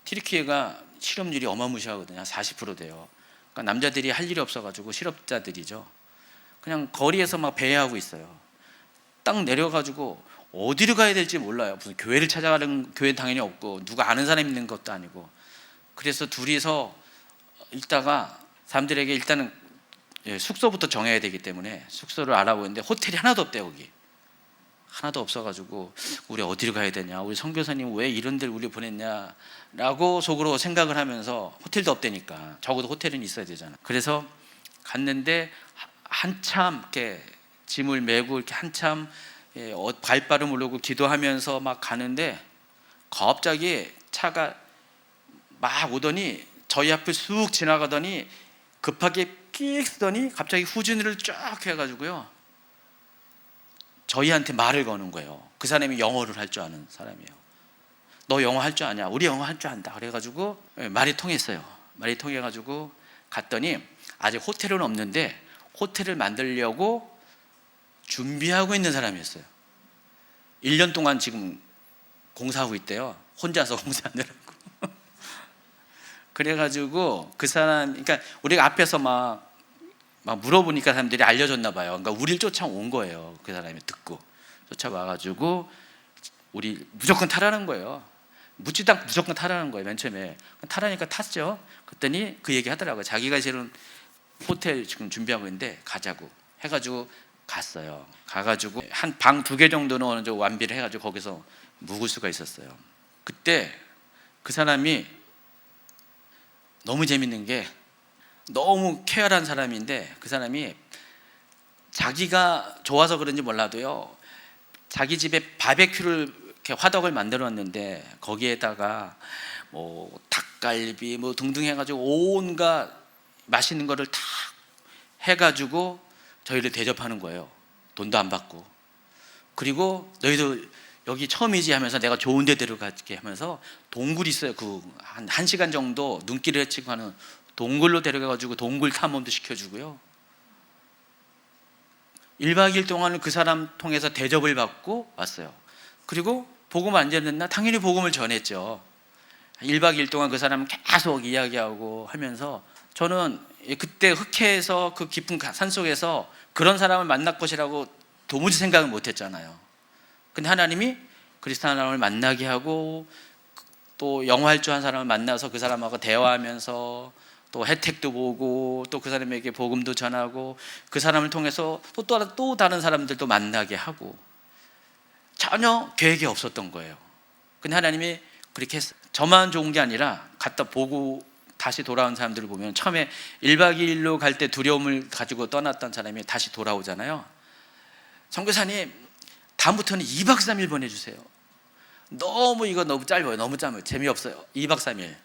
튀르키예가 실업률이 어마무시하거든요. 40% 돼요. 그러니까 남자들이 할 일이 없어가지고 실업자들이죠. 그냥 거리에서 막 배회하고 있어요. 딱 내려가지고 어디로 가야 될지 몰라요. 무슨 교회를 찾아가는, 교회 당연히 없고 누가 아는 사람이 있는 것도 아니고. 그래서 둘이서 있다가 사람들에게 일단은 숙소부터 정해야 되기 때문에 숙소를 알아보는데 호텔이 하나도 없대요. 거기 하나도 없어가지고 우리 어디로 가야 되냐, 우리 선교사님 왜 이런 데를 우리 보냈냐라고 속으로 생각을 하면서, 호텔도 없대니까 적어도 호텔은 있어야 되잖아. 그래서 갔는데 한참 이렇게 짐을 메고 이렇게 한참 발바름 오르고 기도하면서 막 가는데 갑자기 차가 막 오더니 저희 앞을 쑥 지나가더니 급하게 끽 쓰더니 갑자기 후진을 쫙 해가지고요 저희한테 말을 거는 거예요. 그 사람이 영어를 할 줄 아는 사람이에요. 너 영어 할 줄 아냐? 우리 영어 할 줄 안다. 그래가지고 말이 통했어요. 말이 통해가지고 갔더니 아직 호텔은 없는데 호텔을 만들려고 준비하고 있는 사람이었어요. 1년 동안 지금 공사하고 있대요. 혼자서 공사하느라고. 그래가지고 그 사람, 그러니까 우리가 앞에서 막 물어보니까 사람들이 알려줬나 봐요. 그러니까 우리를 쫓아온 거예요. 그 사람이 듣고 쫓아와가지고 우리 무조건 타라는 거예요. 묻지도 않고 무조건 타라는 거예요. 맨 처음에 타라니까 탔죠. 그랬더니 그 얘기 하더라고요. 자기가 실은 호텔 지금 준비하고 있는데 가자고 해가지고 갔어요. 가가지고 한 방 2개 정도는 어느 정도 완비를 해가지고 거기서 묵을 수가 있었어요. 그때 그 사람이 너무 재밌는 게, 너무 쾌활한 사람인데 그 사람이 자기가 좋아서 그런지 몰라도요 자기 집에 바베큐를 이렇게 화덕을 만들어 놨는데 거기에다가 뭐 닭갈비 뭐 등등 해가지고 온갖 맛있는 거를 다 해가지고 저희를 대접하는 거예요. 돈도 안 받고. 그리고 너희도 여기 처음이지 하면서 내가 좋은 데 데려가게 하면서 동굴 있어요. 그 한 시간 정도 눈길을 헤치고 하는 동굴로 데려가가지고 동굴 탐험도 시켜주고요. 1박 2일 동안은 그 사람 통해서 대접을 받고 왔어요. 그리고 복음 안 전했나? 당연히 복음을 전했죠. 1박 2일 동안 그 사람은 계속 이야기하고 하면서, 저는 그때 흑해에서 그 깊은 산속에서 그런 사람을 만날 것이라고 도무지 생각을 못했잖아요. 근데 하나님이 그리스도 사람을 만나게 하고 또 영어 할 줄 아는 사람을 만나서 그 사람하고 대화하면서 또 혜택도 보고 또 그 사람에게 복음도 전하고 그 사람을 통해서 또 다른 사람들도 만나게 하고, 전혀 계획이 없었던 거예요. 근데 하나님이 그렇게 했어요. 저만 좋은 게 아니라 갔다 보고 다시 돌아온 사람들을 보면, 처음에 1박 2일로 갈 때 두려움을 가지고 떠났던 사람이 다시 돌아오잖아요. 선교사님 다음부터는 2박 3일 보내주세요. 이거 너무 짧아요. 너무 짧아요. 재미없어요. 2박 3일.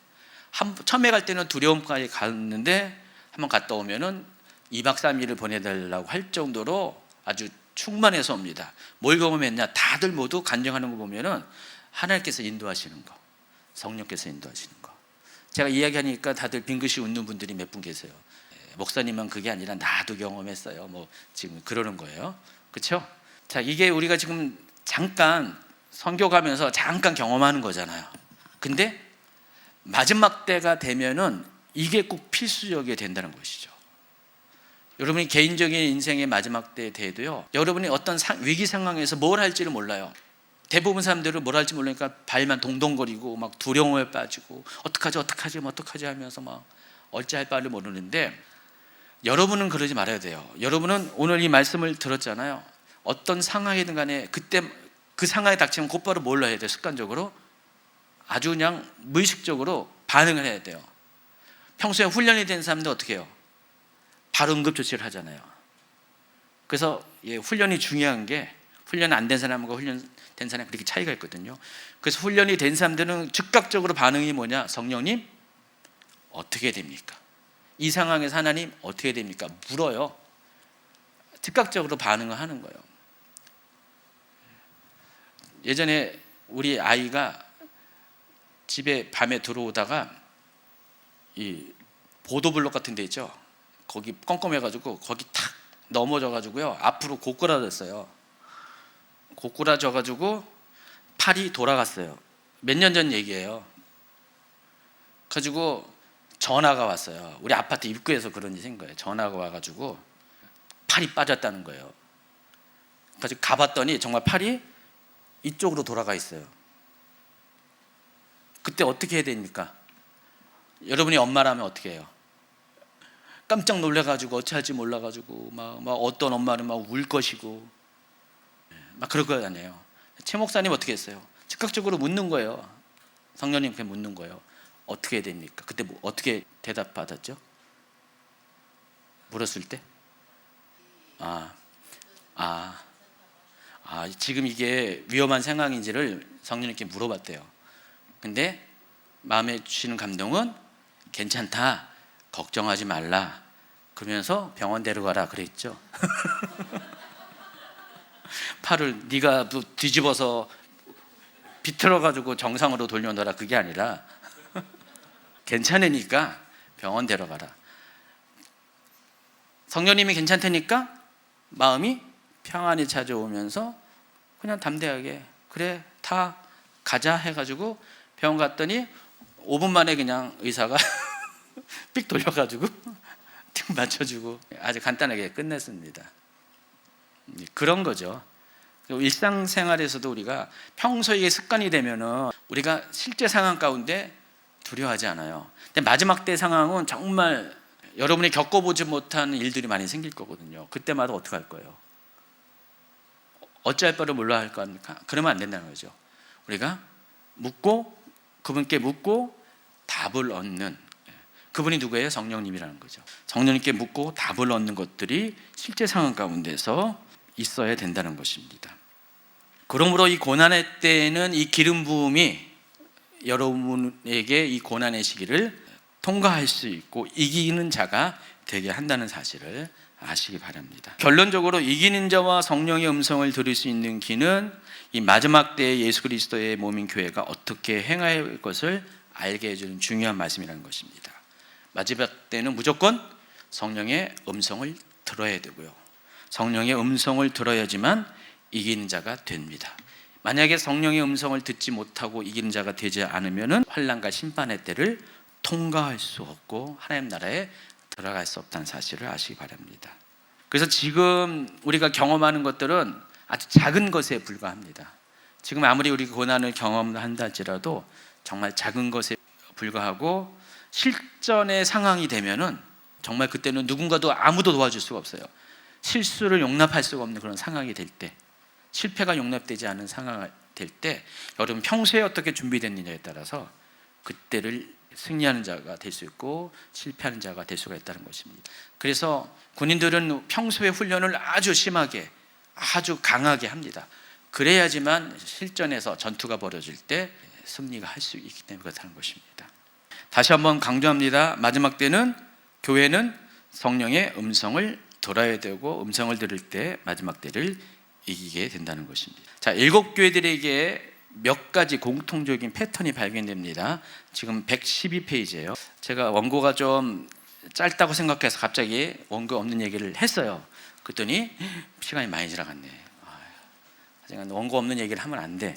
처음에 갈 때는 두려움까지 갔는데 한번 갔다 오면은 2박 3일을 보내달라고 할 정도로 아주 충만해서 옵니다. 뭘 경험했냐? 다들 모두 간증하는 거 보면은 하나님께서 인도하시는 거, 성령께서 인도하시는 거. 제가 이야기하니까 다들 빙긋이 웃는 분들이 몇 분 계세요. 목사님은 그게 아니라 나도 경험했어요. 뭐 지금 그러는 거예요. 그렇죠? 자, 이게 우리가 지금 잠깐 선교 가면서 잠깐 경험하는 거잖아요. 근데 마지막 때가 되면은 이게 꼭 필수적이 된다는 것이죠. 여러분이 개인적인 인생의 마지막 때에 대해도요, 여러분이 어떤 위기 상황에서 뭘 할지를 몰라요. 대부분 사람들은 뭘 할지 모르니까 발만 동동거리고 막 두려움에 빠지고 어떡하지 하면서 막 어찌할 바를 모르는데, 여러분은 그러지 말아야 돼요. 여러분은 오늘 이 말씀을 들었잖아요. 어떤 상황이든 간에 그때 그 상황에 닥치면 곧바로 뭘 해야 돼요? 습관적으로 아주 그냥 무의식적으로 반응을 해야 돼요. 평소에 훈련이 된 사람들 어떻게 해요? 바로 응급조치를 하잖아요. 그래서 훈련이 중요한 게, 훈련 안 된 사람과 훈련된 사람이 그렇게 차이가 있거든요. 그래서 훈련이 된 사람들은 즉각적으로 반응이 뭐냐? 성령님 어떻게 됩니까? 이 상황에서 하나님 어떻게 됩니까? 물어요. 즉각적으로 반응을 하는 거예요. 예전에 우리 아이가 집에 밤에 들어오다가 이 보도블록 같은 데 있죠. 거기 껌껌해가지고 거기 탁 넘어져가지고요, 앞으로 고꾸라졌어요. 고꾸라져가지고 팔이 돌아갔어요. 몇 년 전 얘기예요. 가지고 전화가 왔어요. 우리 아파트 입구에서 그런 일이 생긴 거예요. 전화가 와가지고 팔이 빠졌다는 거예요. 가지고 가봤더니 정말 팔이 이쪽으로 돌아가 있어요. 그때 어떻게 해야 됩니까? 여러분이 엄마라면 어떻게 해요? 깜짝 놀래가지고 어찌할지 몰라가지고 막 어떤 엄마는 막 울 것이고 막 그럴 거 아니에요. 최 목사님 어떻게 했어요? 즉각적으로 묻는 거예요. 성령님께 묻는 거예요. 어떻게 해야 됩니까? 그때 어떻게 대답 받았죠? 물었을 때? 지금 이게 위험한 상황인지를 성령님께 물어봤대요. 근데 마음에 주시는 감동은 괜찮다, 걱정하지 말라, 그러면서 병원 데려가라 그랬죠. 팔을 네가 뒤집어서 비틀어가지고 정상으로 돌려놓으라, 그게 아니라 괜찮으니까 병원 데려가라. 성령님이 괜찮다니까 마음이 평안이 찾아오면서 그냥 담대하게 그래 다 가자 해가지고 병원 갔더니 5분 만에 그냥 의사가 삑 돌려가지고 틱 맞춰주고 아주 간단하게 끝냈습니다. 그런 거죠. 일상생활에서도 우리가 평소에 습관이 되면은 우리가 실제 상황 가운데 두려워하지 않아요. 근데 마지막 때 상황은 정말 여러분이 겪어보지 못한 일들이 많이 생길 거거든요. 그때마다 어떻게 할 거예요? 어찌할 바를 몰라 할 겁니까? 그러면 안 된다는 거죠. 우리가 묻고, 그분께 묻고 답을 얻는, 그분이 누구예요? 성령님이라는 거죠. 성령님께 묻고 답을 얻는 것들이 실제 상황 가운데서 있어야 된다는 것입니다. 그러므로 이 고난의 때에는 이 기름 부음이 여러분에게 이 고난의 시기를 통과할 수 있고 이기는 자가 되게 한다는 사실을 아시기 바랍니다. 결론적으로 이기는 자와 성령의 음성을 들을 수 있는 귀는 이 마지막 때에 예수 그리스도의 몸인 교회가 어떻게 행해야 할 것을 알게 해주는 중요한 말씀이라는 것입니다. 마지막 때는 무조건 성령의 음성을 들어야 되고요, 성령의 음성을 들어야지만 이기는 자가 됩니다. 만약에 성령의 음성을 듣지 못하고 이기는 자가 되지 않으면 환난과 심판의 때를 통과할 수 없고 하나님 나라에 들어갈 수 없다는 사실을 아시기 바랍니다. 그래서 지금 우리가 경험하는 것들은 아주 작은 것에 불과합니다. 지금 아무리 우리 고난을 경험한다 할지라도 정말 작은 것에 불과하고, 실전의 상황이 되면은 정말 그때는 누군가도 아무도 도와줄 수가 없어요. 실수를 용납할 수가 없는 그런 상황이 될 때, 실패가 용납되지 않은 상황이 될 때, 여러분 평소에 어떻게 준비됐느냐에 따라서 그때를 승리하는 자가 될 수 있고 실패하는 자가 될 수가 있다는 것입니다. 그래서 군인들은 평소에 훈련을 아주 심하게, 아주 강하게 합니다. 그래야지만 실전에서 전투가 벌어질 때 승리가 할 수 있기 때문에 그렇다는 것입니다. 다시 한번 강조합니다. 마지막 때는 교회는 성령의 음성을 들어야 되고, 음성을 들을 때 마지막 때를 이기게 된다는 것입니다. 자, 7 교회들에게 몇 가지 공통적인 패턴이 발견됩니다. 지금 112페이지예요. 제가 원고가 좀 짧다고 생각해서 갑자기 원고 없는 얘기를 했어요. 그랬더니 시간이 많이 지나갔네. 하여간 원고 없는 얘기를 하면 안 돼.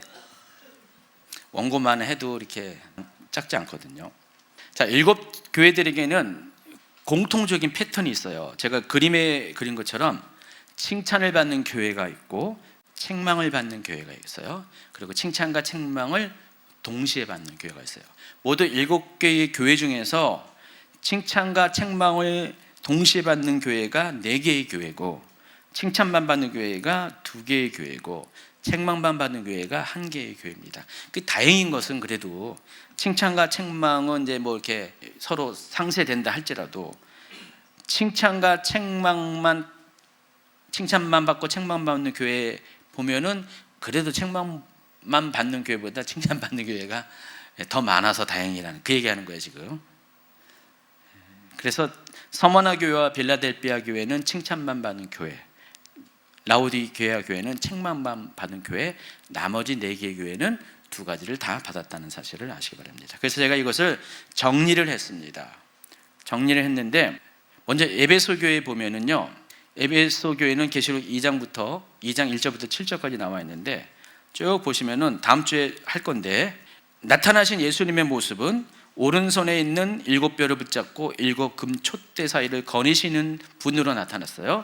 원고만 해도 이렇게 작지 않거든요. 자, 7교회들에게는 공통적인 패턴이 있어요. 제가 그림에 그린 것처럼 칭찬을 받는 교회가 있고 책망을 받는 교회가 있어요. 그리고 칭찬과 책망을 동시에 받는 교회가 있어요. 모두 7개의 교회 중에서 칭찬과 책망을 동시에 받는 교회가 4개의 교회고, 칭찬만 받는 교회가 2개의 교회고, 책망만 받는 교회가 1개의 교회입니다. 그 다행인 것은 그래도 칭찬과 책망은 이제 뭐 이렇게 서로 상쇄된다 할지라도 칭찬만 받고 책망만 받는 교회 보면은 그래도 책망만 받는 교회보다 칭찬 받는 교회가 더 많아서 다행이라는 그 얘기하는 거예요 지금. 그래서 서머나 교회와 빌라델피아 교회는 칭찬만 받는 교회, 라오디게아 교회는 책망만 받은 교회, 나머지 4개의 교회는 2가지를 다 받았다는 사실을 아시기 바랍니다. 그래서 제가 이것을 정리를 했습니다. 정리를 했는데 먼저 에베소 교회에 보면은요, 에베소 교회는 계시록 2장부터 2장 1절부터 7절까지 나와 있는데 쭉 보시면은 다음 주에 할 건데, 나타나신 예수님의 모습은 오른손에 있는 7뼈를 붙잡고 7금 촛대 사이를 거니시는 분으로 나타났어요.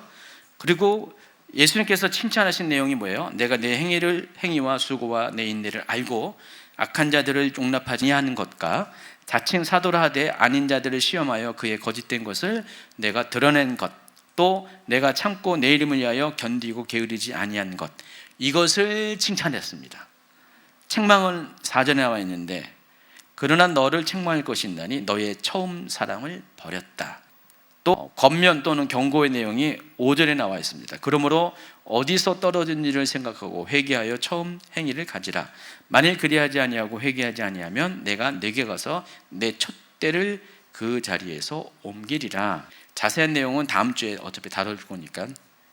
그리고 예수님께서 칭찬하신 내용이 뭐예요? 내가 내 행위와 수고와 내 인내를 알고 악한 자들을 용납하지 아니하는 것과 자칭 사도라 하되 아닌 자들을 시험하여 그의 거짓된 것을 내가 드러낸 것, 또 내가 참고 내 이름을 위하여 견디고 게으르지 아니한 것, 이것을 칭찬했습니다. 책망은 4절에 나와 있는데, 그러나 너를 책망할 것이 있나니 너의 처음 사랑을 버렸다. 또 권면 또는 경고의 내용이 5절에 나와 있습니다. 그러므로 어디서 떨어진 일을 생각하고 회개하여 처음 행위를 가지라. 만일 그리하지 아니하고 회개하지 아니하면 내가 내게 가서 내 촛대를 그 자리에서 옮기리라. 자세한 내용은 다음 주에 어차피 다룰 거니까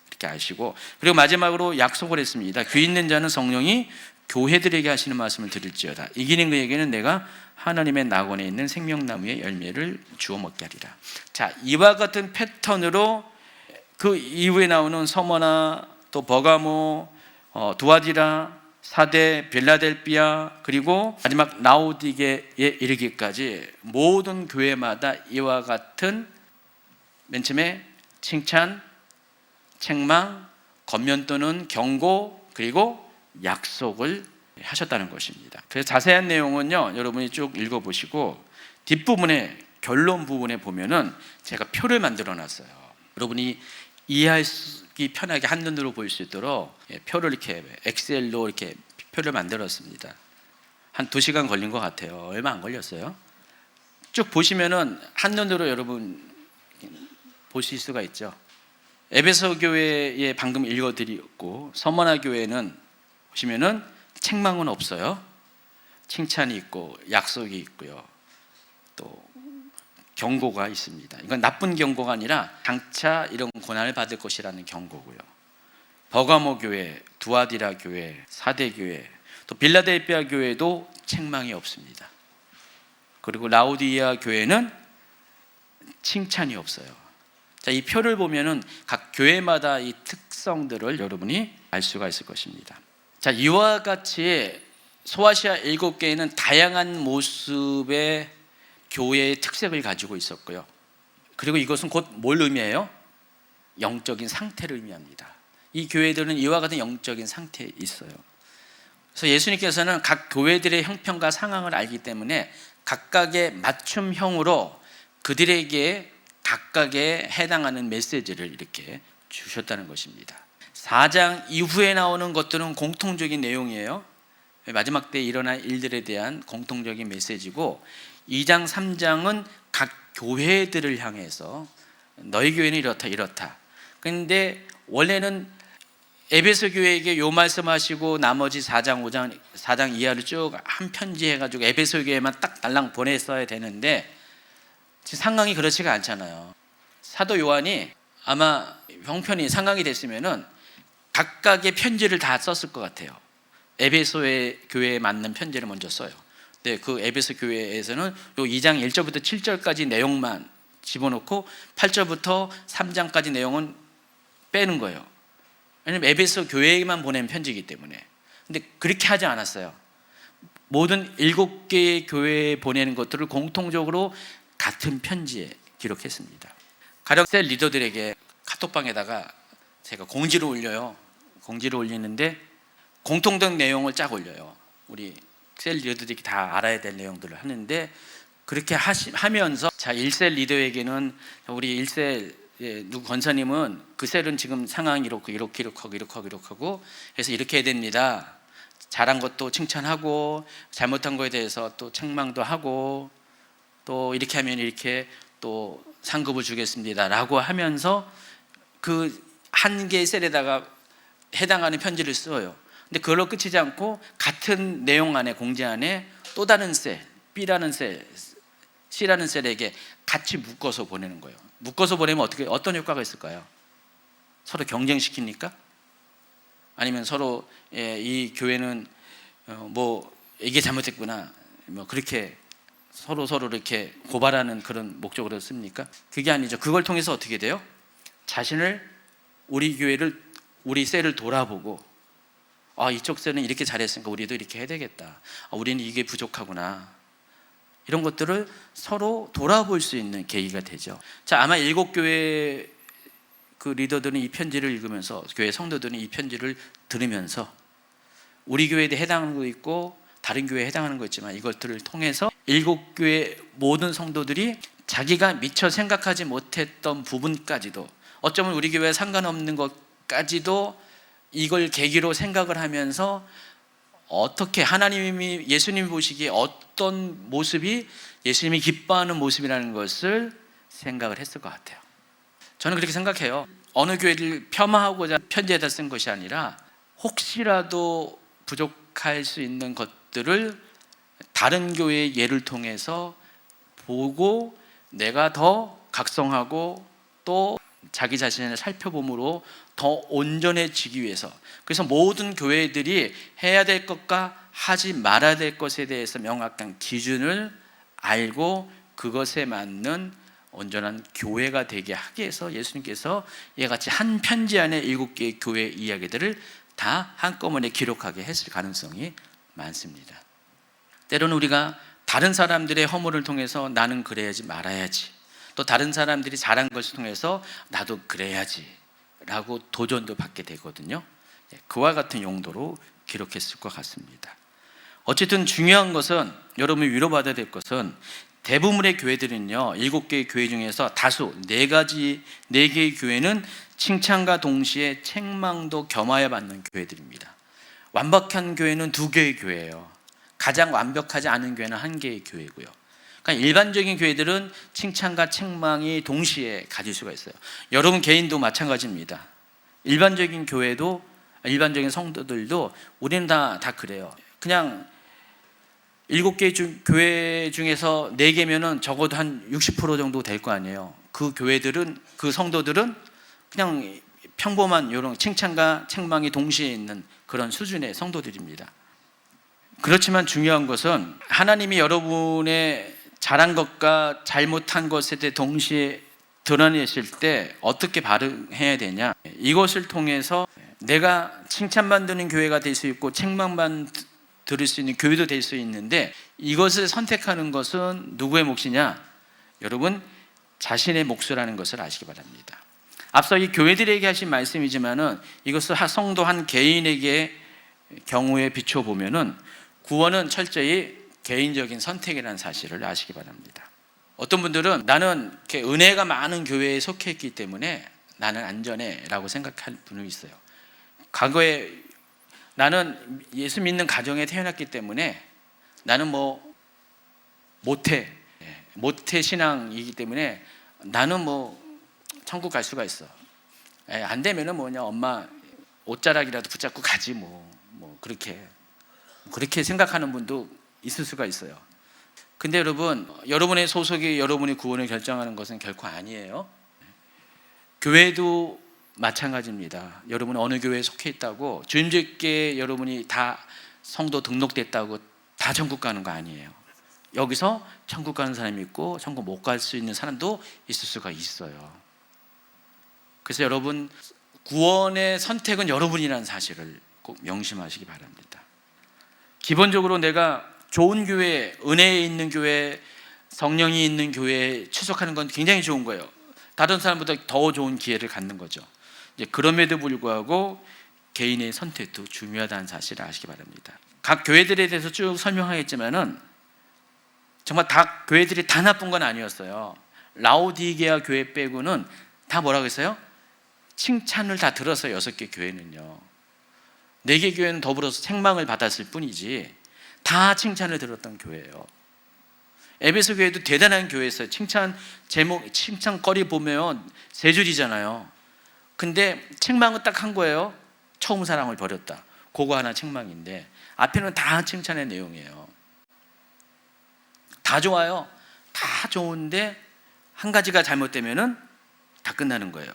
이렇게 아시고, 그리고 마지막으로 약속을 했습니다. 귀 있는 자는 성령이 교회들에게 하시는 말씀을 들을지어다. 이기는 그에게는 내가 하나님의 낙원에 있는 생명나무의 열매를 주워 먹게 하리라. 자, 이와 같은 패턴으로 그 이후에 나오는 서머나, 또 버가모, 두아디라, 사대, 빌라델피아, 그리고 마지막 라오디게에 이르기까지 모든 교회마다 이와 같은 맨 처음에 칭찬, 책망, 권면 또는 경고, 그리고 약속을 하셨다는 것입니다. 그래서 자세한 내용은요, 여러분이 쭉 읽어보시고 뒷부분에 결론 부분에 보면은 제가 표를 만들어 놨어요. 여러분이 이해하기 편하게 한눈으로 보일 수 있도록 표를 이렇게 엑셀로 이렇게 표를 만들었습니다. 한 2시간 걸린 것 같아요. 얼마 안 걸렸어요. 쭉 보시면은 한눈으로 여러분 보실 수가 있죠. 에베소 교회에 방금 읽어드렸고, 서머나 교회는 보시면은 책망은 없어요. 칭찬이 있고 약속이 있고요. 또 경고가 있습니다. 이건 나쁜 경고가 아니라 장차 이런 고난을 받을 것이라는 경고고요. 버가모 교회, 두아디라 교회, 사대 교회, 또 빌라델피아 교회도 책망이 없습니다. 그리고 라오디게아 교회는 칭찬이 없어요. 자, 이 표를 보면은 각 교회마다 이 특성들을 여러분이 알 수가 있을 것입니다. 자, 이와 같이 소아시아 7개는 다양한 모습의 교회의 특색을 가지고 있었고요. 그리고 이것은 곧 뭘 의미해요? 영적인 상태를 의미합니다. 이 교회들은 이와 같은 영적인 상태에 있어요. 그래서 예수님께서는 각 교회들의 형편과 상황을 알기 때문에 각각의 맞춤형으로 그들에게 각각에 해당하는 메시지를 이렇게 주셨다는 것입니다. 4장 이후에 나오는 것들은 공통적인 내용이에요. 마지막 때 일어날 일들에 대한 공통적인 메시지고, 2장 3장은 각 교회들을 향해서 너희 교회는 이렇다. 그런데 원래는 에베소 교회에게 요 말씀하시고 나머지 4장 이하를 쭉 한 편지 해가지고 에베소 교회만 딱 달랑 보냈어야 되는데 상황이 그렇지가 않잖아요. 사도 요한이 아마 형편이 상황이 됐으면은 각각의 편지를 다 썼을 것 같아요. 에베소의 교회에 맞는 편지를 먼저 써요. 네, 그 에베소 교회에서는 요 2장 1절부터 7절까지 내용만 집어넣고 8절부터 3장까지 내용은 빼는 거예요. 왜냐하면 에베소 교회에만 보낸 편지이기 때문에. 근데 그렇게 하지 않았어요. 모든 7개의 교회에 보내는 것들을 공통적으로 같은 편지에 기록했습니다. 가령 셀 리더들에게 카톡방에다가 제가 공지를 올려요. 공지를 올리는데 공통된 내용을 쫙 올려요. 우리 셀 리더들이 다 알아야 될 내용들을 하는데, 그렇게 하면서 자, 1셀 리더에게는 우리 1셀 누구 권사님은 그 셀은 지금 상황이 이렇게 하고 해서 이렇게 해야 됩니다. 잘한 것도 칭찬하고 잘못한 거에 대해서 또 책망도 하고 또 이렇게 하면 이렇게 또 상급을 주겠습니다 라고 하면서 그 한 개의 셀에다가 해당하는 편지를 써요. 근데 그걸로 끝이지 않고 같은 내용 안에, 공지 안에 또 다른 셀, B라는 셀, C라는 셀에게 같이 묶어서 보내는 거예요. 묶어서 보내면 어떤 효과가 있을까요? 서로 경쟁시킵니까? 아니면 서로 이 교회는 뭐 이게 잘못했구나, 뭐 그렇게 서로 이렇게 고발하는 그런 목적으로 씁니까? 그게 아니죠. 그걸 통해서 어떻게 돼요? 자신을, 우리 교회를, 우리 셀을 돌아보고, 아, 이쪽 셀은 이렇게 잘했으니까 우리도 이렇게 해야 되겠다. 아, 우리는 이게 부족하구나. 이런 것들을 서로 돌아볼 수 있는 계기가 되죠. 자, 아마 7교회 그 리더들은 이 편지를 읽으면서, 교회 성도들은 이 편지를 들으면서 우리 교회에 해당하는 거 있고 다른 교회에 해당하는 거 있지만, 이것들을 통해서 7교회 모든 성도들이 자기가 미처 생각하지 못했던 부분까지도, 어쩌면 우리 교회에 상관없는 것까지도 이걸 계기로 생각을 하면서 어떻게 하나님이, 예수님이 보시기에 어떤 모습이 예수님이 기뻐하는 모습이라는 것을 생각을 했을 것 같아요. 저는 그렇게 생각해요. 어느 교회를 폄하하고자 편지에다 쓴 것이 아니라, 혹시라도 부족할 수 있는 것들을 다른 교회의 예를 통해서 보고 내가 더 각성하고 또 자기 자신을 살펴봄으로 더 온전해지기 위해서, 그래서 모든 교회들이 해야 될 것과 하지 말아야 될 것에 대해서 명확한 기준을 알고 그것에 맞는 온전한 교회가 되게 하기 위해서 예수님께서 이와 같이 한 편지 안에 7개의 교회 이야기들을 다 한꺼번에 기록하게 했을 가능성이 많습니다. 때로는 우리가 다른 사람들의 허물을 통해서 나는 그래야지 말아야지, 또 다른 사람들이 잘한 것을 통해서 나도 그래야지 라고 도전도 받게 되거든요. 그와 같은 용도로 기록했을 것 같습니다. 어쨌든 중요한 것은, 여러분이 위로받아야 될 것은, 대부분의 교회들은요, 7개의 교회 중에서 다수 4개의 교회는 칭찬과 동시에 책망도 겸하여 받는 교회들입니다. 완벽한 교회는 2개의 교회예요. 가장 완벽하지 않은 교회는 1개의 교회고요. 그러니까 일반적인 교회들은 칭찬과 책망이 동시에 가질 수가 있어요. 여러분 개인도 마찬가지입니다. 일반적인 교회도, 일반적인 성도들도 우리는 다 그래요. 그냥 7개 교회 중에서 4개면은 적어도 한 60% 정도 될 거 아니에요. 그 교회들은, 그 성도들은 그냥 평범한 이런 칭찬과 책망이 동시에 있는 그런 수준의 성도들입니다. 그렇지만 중요한 것은, 하나님이 여러분의 잘한 것과 잘못한 것에 대해 동시에 드러내실 때 어떻게 반응해야 되냐, 이것을 통해서 내가 칭찬받는 교회가 될 수 있고 책망만 들을 수 있는 교회도 될 수 있는데, 이것을 선택하는 것은 누구의 몫이냐? 여러분 자신의 몫이라는 것을 아시기 바랍니다. 앞서 이 교회들에게 하신 말씀이지만은, 이것을 성도 한 개인에게 경우에 비춰보면은 구원은 철저히 개인적인 선택이라는 사실을 아시기 바랍니다. 어떤 분들은 나는 이렇게 은혜가 많은 교회에 속해 있기 때문에 나는 안전해 라고 생각할 분이 있어요. 과거에 나는 예수 믿는 가정에 태어났기 때문에 나는 뭐 모태 신앙이기 때문에 나는 뭐 천국 갈 수가 있어. 안 되면은 뭐냐, 엄마 옷자락이라도 붙잡고 가지 뭐 그렇게 생각하는 분도 있을 수가 있어요. 근데 여러분, 여러분의 소속이 여러분의 구원을 결정하는 것은 결코 아니에요. 교회도 마찬가지입니다. 여러분이 어느 교회에 속해 있다고 주임직계 여러분이 다 성도 등록됐다고 다 천국 가는 거 아니에요. 여기서 천국 가는 사람이 있고 천국 못 갈 수 있는 사람도 있을 수가 있어요. 그래서 여러분, 구원의 선택은 여러분이라는 사실을 꼭 명심하시기 바랍니다. 기본적으로 내가 좋은 교회, 은혜에 있는 교회, 성령이 있는 교회에 출석하는 건 굉장히 좋은 거예요. 다른 사람보다 더 좋은 기회를 갖는 거죠. 이제 그럼에도 불구하고 개인의 선택도 중요하다는 사실을 아시기 바랍니다. 각 교회들에 대해서 쭉 설명하겠지만은 정말 다 교회들이 다 나쁜 건 아니었어요. 라오디게아 교회 빼고는 다 뭐라고 했어요? 칭찬을 다 들었어요. 6개 교회는요. 4개 교회는 더불어서 책망을 받았을 뿐이지 다 칭찬을 들었던 교회예요. 에베소 교회도 대단한 교회였어요. 칭찬거리 보면 3줄이잖아요. 근데 책망은 딱 한 거예요. 처음 사랑을 버렸다. 그거 하나 책망인데 앞에는 다 칭찬의 내용이에요. 다 좋아요. 다 좋은데 한 가지가 잘못되면은 다 끝나는 거예요.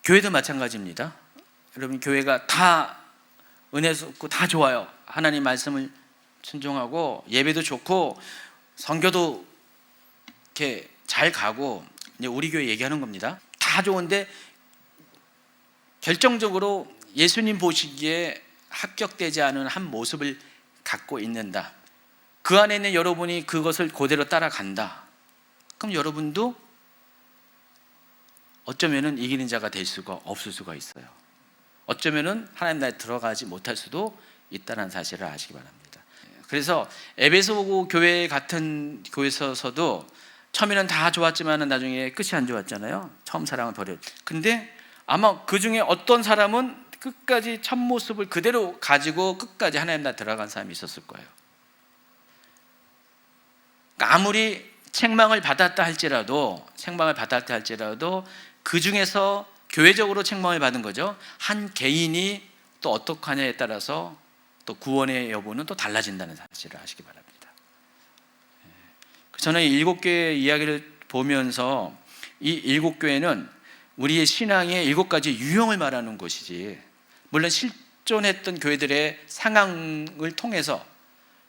교회도 마찬가지입니다. 여러분, 교회가 다 은혜 좋고 다 좋아요. 하나님 말씀을 순종하고 예배도 좋고 선교도 이렇게 잘 가고, 이제 우리 교회 얘기하는 겁니다. 다 좋은데 결정적으로 예수님 보시기에 합격되지 않은 한 모습을 갖고 있는다. 그 안에는 여러분이 그것을 그대로 따라간다. 그럼 여러분도 어쩌면은 이기는 자가 될 수가 없을 수가 있어요. 어쩌면은 하나님 나라에 들어가지 못할 수도 있다는 사실을 아시기 바랍니다. 그래서 에베소 교회 같은 교회에서도 처음에는 다 좋았지만은 나중에 끝이 안 좋았잖아요. 처음 사랑을 버렸. 근데 아마 그 중에 어떤 사람은 끝까지 첫 모습을 그대로 가지고 끝까지 하나님 나라에 들어간 사람이 있었을 거예요. 그러니까 아무리 책망을 받았다 할지라도 그 중에서 교회적으로 책망을 받은 거죠. 한 개인이 또 어떻게 하냐에 따라서 또 구원의 여부는 또 달라진다는 사실을 아시기 바랍니다. 저는 7교회 이야기를 보면서 이 7교회는 우리의 신앙의 7가지 유형을 말하는 것이지, 물론 실존했던 교회들의 상황을 통해서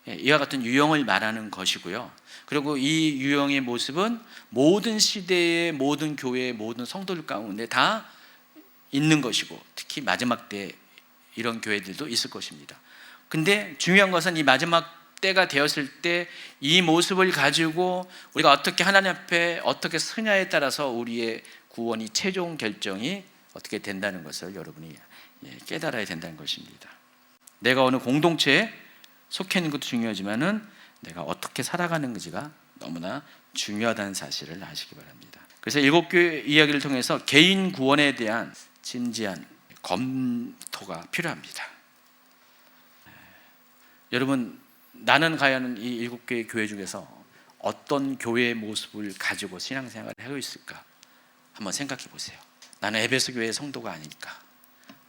이와 같은 유형을 말하는 것이고요. 그리고 이 유형의 모습은 모든 시대의 모든 교회의 모든 성도들 가운데 다 있는 것이고, 특히 마지막 때 이런 교회들도 있을 것입니다. 근데 중요한 것은 이 마지막 때가 되었을 때 이 모습을 가지고 우리가 어떻게 하나님 앞에 어떻게 서냐에 따라서 우리의 구원이 최종 결정이 어떻게 된다는 것을 여러분이 깨달아야 된다는 것입니다. 내가 어느 공동체에 속해 있는 것도 중요하지만은 내가 어떻게 살아가는지가 너무나 중요하다는 사실을 아시기 바랍니다. 그래서 7교회 이야기를 통해서 개인 구원에 대한 진지한 검토가 필요합니다. 여러분, 나는 과연 이 7개의 교회 중에서 어떤 교회의 모습을 가지고 신앙생활을 하고 있을까? 한번 생각해 보세요. 나는 에베소 교회의 성도가 아닐까?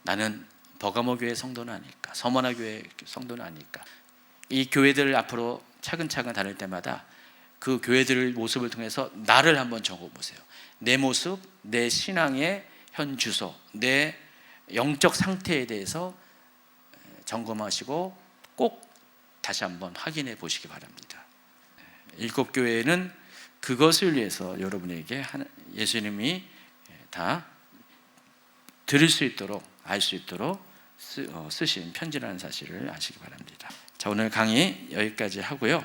나는 버가모 교회의 성도는 아닐까? 서머나 교회의 성도는 아닐까? 이 교회들을 앞으로 차근차근 다닐 때마다 그 교회들의 모습을 통해서 나를 한번 적어보세요. 내 모습, 내 신앙의 현 주소, 내 영적 상태에 대해서 점검하시고 꼭 다시 한번 확인해 보시기 바랍니다. 7교회는 그것을 위해서 여러분에게 예수님이 다 들을 수 있도록, 알 수 있도록 쓰신 편지라는 사실을 아시기 바랍니다. 자, 오늘 강의 여기까지 하고요.